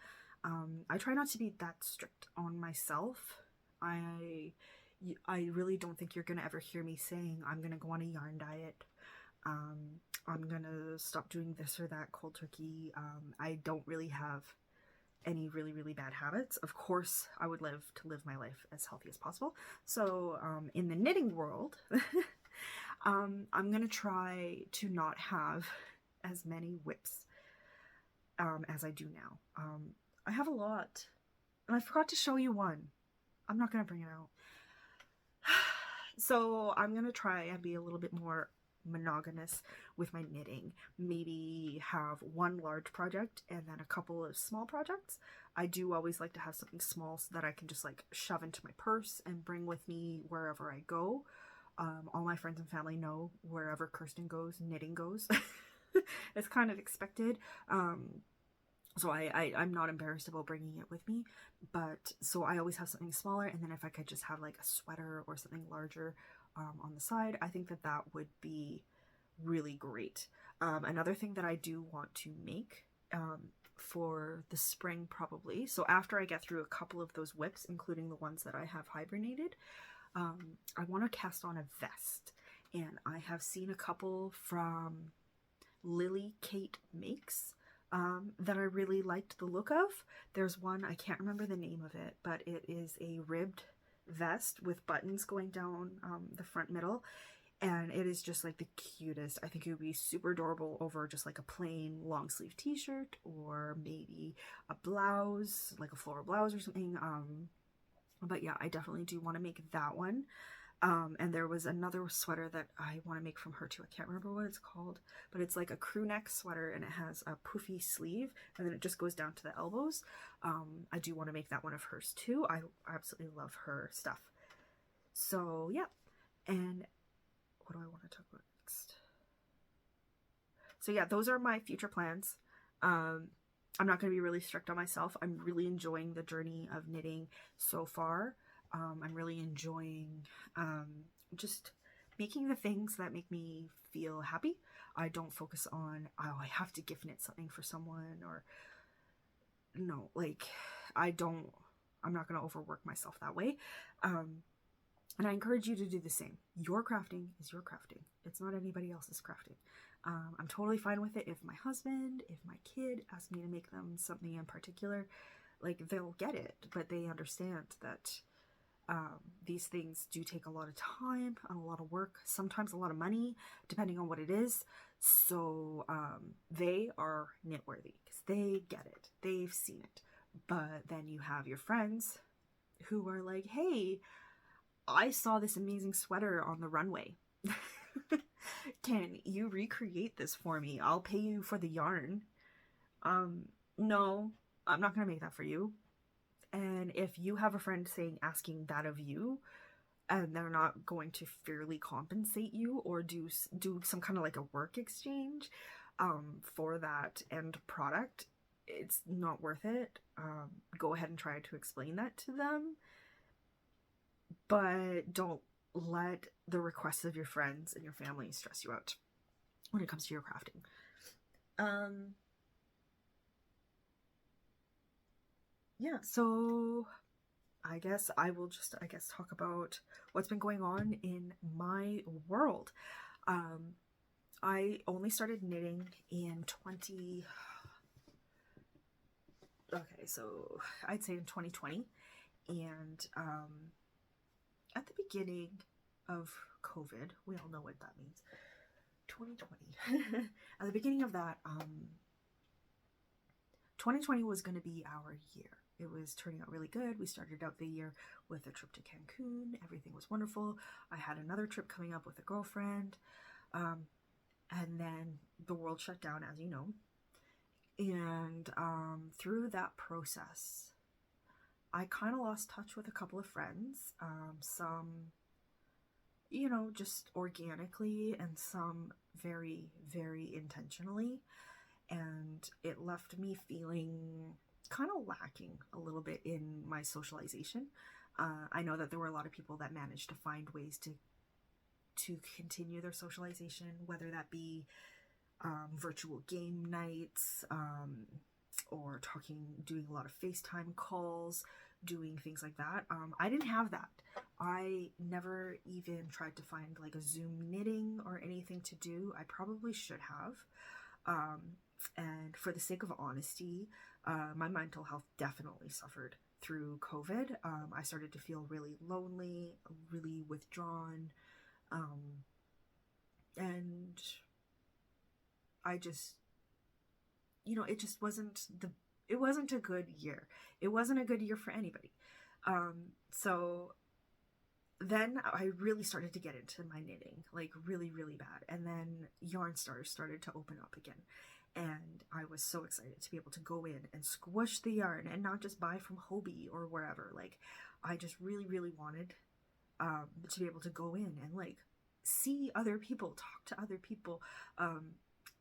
I try not to be that strict on myself. I really don't think you're going to ever hear me saying, I'm going to go on a yarn diet. I'm going to stop doing this or that cold turkey. I don't really have any really, really bad habits. Of course, I would love to live my life as healthy as possible. So in the knitting world, I'm going to try to not have as many whips as I do now. I have a lot, and I forgot to show you one. I'm not going to bring it out. So I'm going to try and be a little bit more monogamous with my knitting. Maybe have one large project and then a couple of small projects. I do always like to have something small so that I can just like shove into my purse and bring with me wherever I go. All my friends and family know wherever Kirsten goes, knitting goes. It's kind of expected. So I'm not embarrassed about bringing it with me. But so I always have something smaller, and then if I could just have like a sweater or something larger on the side, I think that that would be really great. Another thing that I do want to make for the spring probably, so after I get through a couple of those whips, including the ones that I have hibernated, I want to cast on a vest, and I have seen a couple from Lily Kate Makes that I really liked the look of. There's one, I can't remember the name of it, but it is a ribbed vest with buttons going down the front middle, and it is just like the cutest. I think it would be super adorable over just like a plain long sleeve t-shirt, or maybe a blouse, like a floral blouse or something. But yeah, I definitely do want to make that one. And there was another sweater that I want to make from her too. I can't remember what it's called, but it's like a crew neck sweater, and it has a poofy sleeve, and then it just goes down to the elbows. I do want to make that one of hers too. I absolutely love her stuff. So yeah. And what do I want to talk about next? So yeah, those are my future plans. I'm not going to be really strict on myself. I'm really enjoying the journey of knitting so far. I'm really enjoying just making the things that make me feel happy. I don't focus on, oh, I have to gift knit something for someone, or no, like I'm not going to overwork myself that way. And I encourage you to do the same. Your crafting is your crafting. It's not anybody else's crafting. I'm totally fine with it if my husband, if my kid asks me to make them something in particular, like they'll get it, but they understand that these things do take a lot of time, a lot of work, sometimes a lot of money, depending on what it is. So they are knitworthy because they get it. They've seen it. But then you have your friends who are like, hey, I saw this amazing sweater on the runway. Can you recreate this for me? I'll pay you for the yarn. No, I'm not going to make that for you. And if you have a friend asking that of you, and they're not going to fairly compensate you or do some kind of like a work exchange for that end product, it's not worth it. Go ahead and try to explain that to them. But don't let the requests of your friends and your family stress you out when it comes to your crafting. Yeah, so I guess I will just, talk about what's been going on in my world. I only started knitting in I'd say in 2020. And at the beginning of COVID, we all know what that means, 2020. At the beginning of that, 2020 was going to be our year. It was turning out really good. We started out the year with a trip to Cancun. Everything was wonderful. I had another trip coming up with a girlfriend. And then the world shut down, as you know. And through that process, I kind of lost touch with a couple of friends. Some, just organically, and some very, very intentionally. And it left me feeling kind of lacking a little bit in my socialization. I know that there were a lot of people that managed to find ways to continue their socialization, whether that be virtual game nights, or doing a lot of FaceTime calls, doing things like that. I didn't have that. I never even tried to find like a Zoom knitting or anything to do. I probably should have. And for the sake of honesty, my mental health definitely suffered through COVID. I started to feel really lonely, really withdrawn, and I just, it just it wasn't a good year. It wasn't a good year for anybody. So then I really started to get into my knitting, like really, really bad. And then yarn stores started to open up again. And I was so excited to be able to go in and squish the yarn and not just buy from Hobie or wherever. Like, I just really, really wanted to be able to go in and like see other people, talk to other people.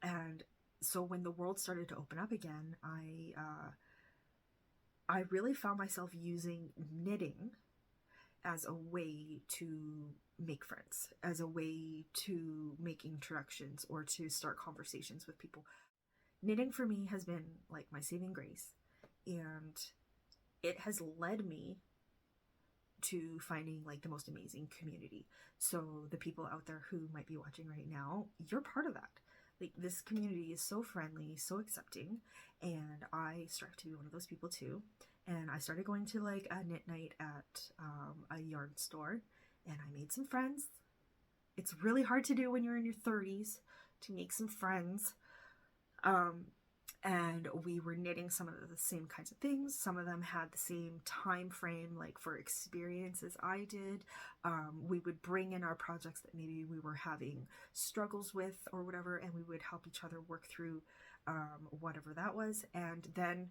And so when the world started to open up again, I really found myself using knitting as a way to make friends, as a way to make introductions or to start conversations with people. Knitting for me has been like my saving grace, and it has led me to finding like the most amazing community. So the people out there who might be watching right now, you're part of that. Like, this community is so friendly, so accepting, and I strive to be one of those people too. And I started going to like a knit night at a yarn store, and I made some friends. It's really hard to do when you're in your 30s to make some friends. And we were knitting some of the same kinds of things. Some of them had the same time frame, like for experience as I did. We would bring in our projects that maybe we were having struggles with or whatever, and we would help each other work through whatever that was. And then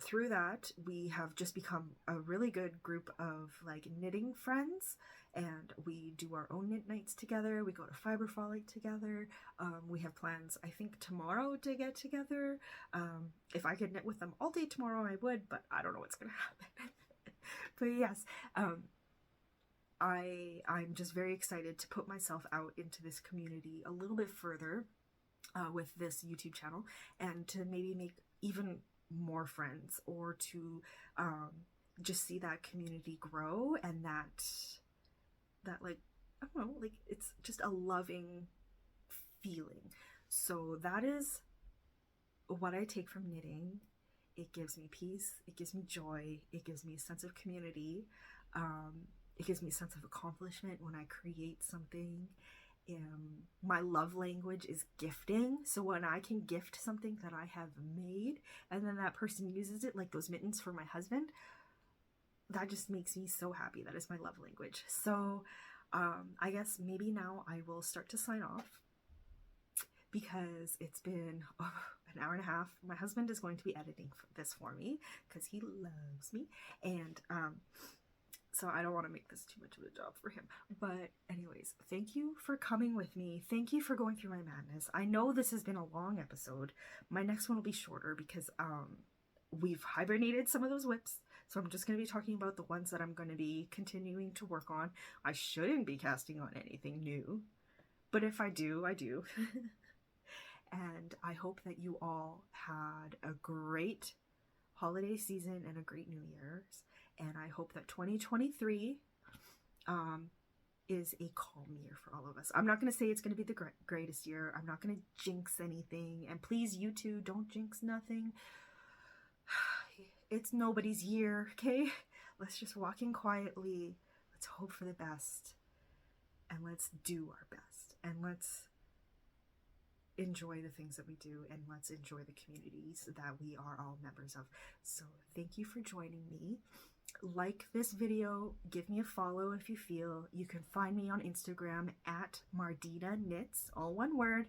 through that, we have just become a really good group of like knitting friends, and we do our own knit nights together. We go to Fiber Frolic together. We have plans, I think, tomorrow to get together. If I could knit with them all day tomorrow, I would, but I don't know what's gonna happen. But yes, I'm just very excited to put myself out into this community a little bit further with this YouTube channel, and to maybe make even more friends, or to just see that community grow, and that like, I don't know, like, it's just a loving feeling. So that is what I take from knitting. It gives me peace, it gives me joy, it gives me a sense of community, it gives me a sense of accomplishment when I create something. My love language is gifting, so when I can gift something that I have made and then that person uses it, like those mittens for my husband, that just makes me so happy. That is my love language. So I guess maybe now I will start to sign off, because it's been an hour and a half. My husband is going to be editing this for me because he loves me, and so I don't want to make this too much of a job for him. But anyways, thank you for coming with me. Thank you for going through my madness. I know this has been a long episode. My next one will be shorter because we've hibernated some of those whips. So I'm just going to be talking about the ones that I'm going to be continuing to work on. I shouldn't be casting on anything new, but if I do, I do. And I hope that you all had a great holiday season and a great New Year's. And I hope that 2023 is a calm year for all of us. I'm not going to say it's going to be the greatest year. I'm not going to jinx anything. And please, you two, don't jinx nothing. It's nobody's year, okay? Let's just walk in quietly. Let's hope for the best. And let's do our best. And let's enjoy the things that we do. And let's enjoy the communities that we are all members of. So thank you for joining me. Like this video, give me a follow if you feel. You can find me on Instagram at Mardeana Knits, all one word.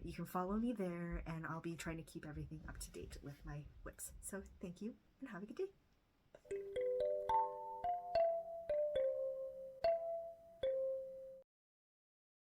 You can follow me there, and I'll be trying to keep everything up to date with my whips. So thank you, and have a good day.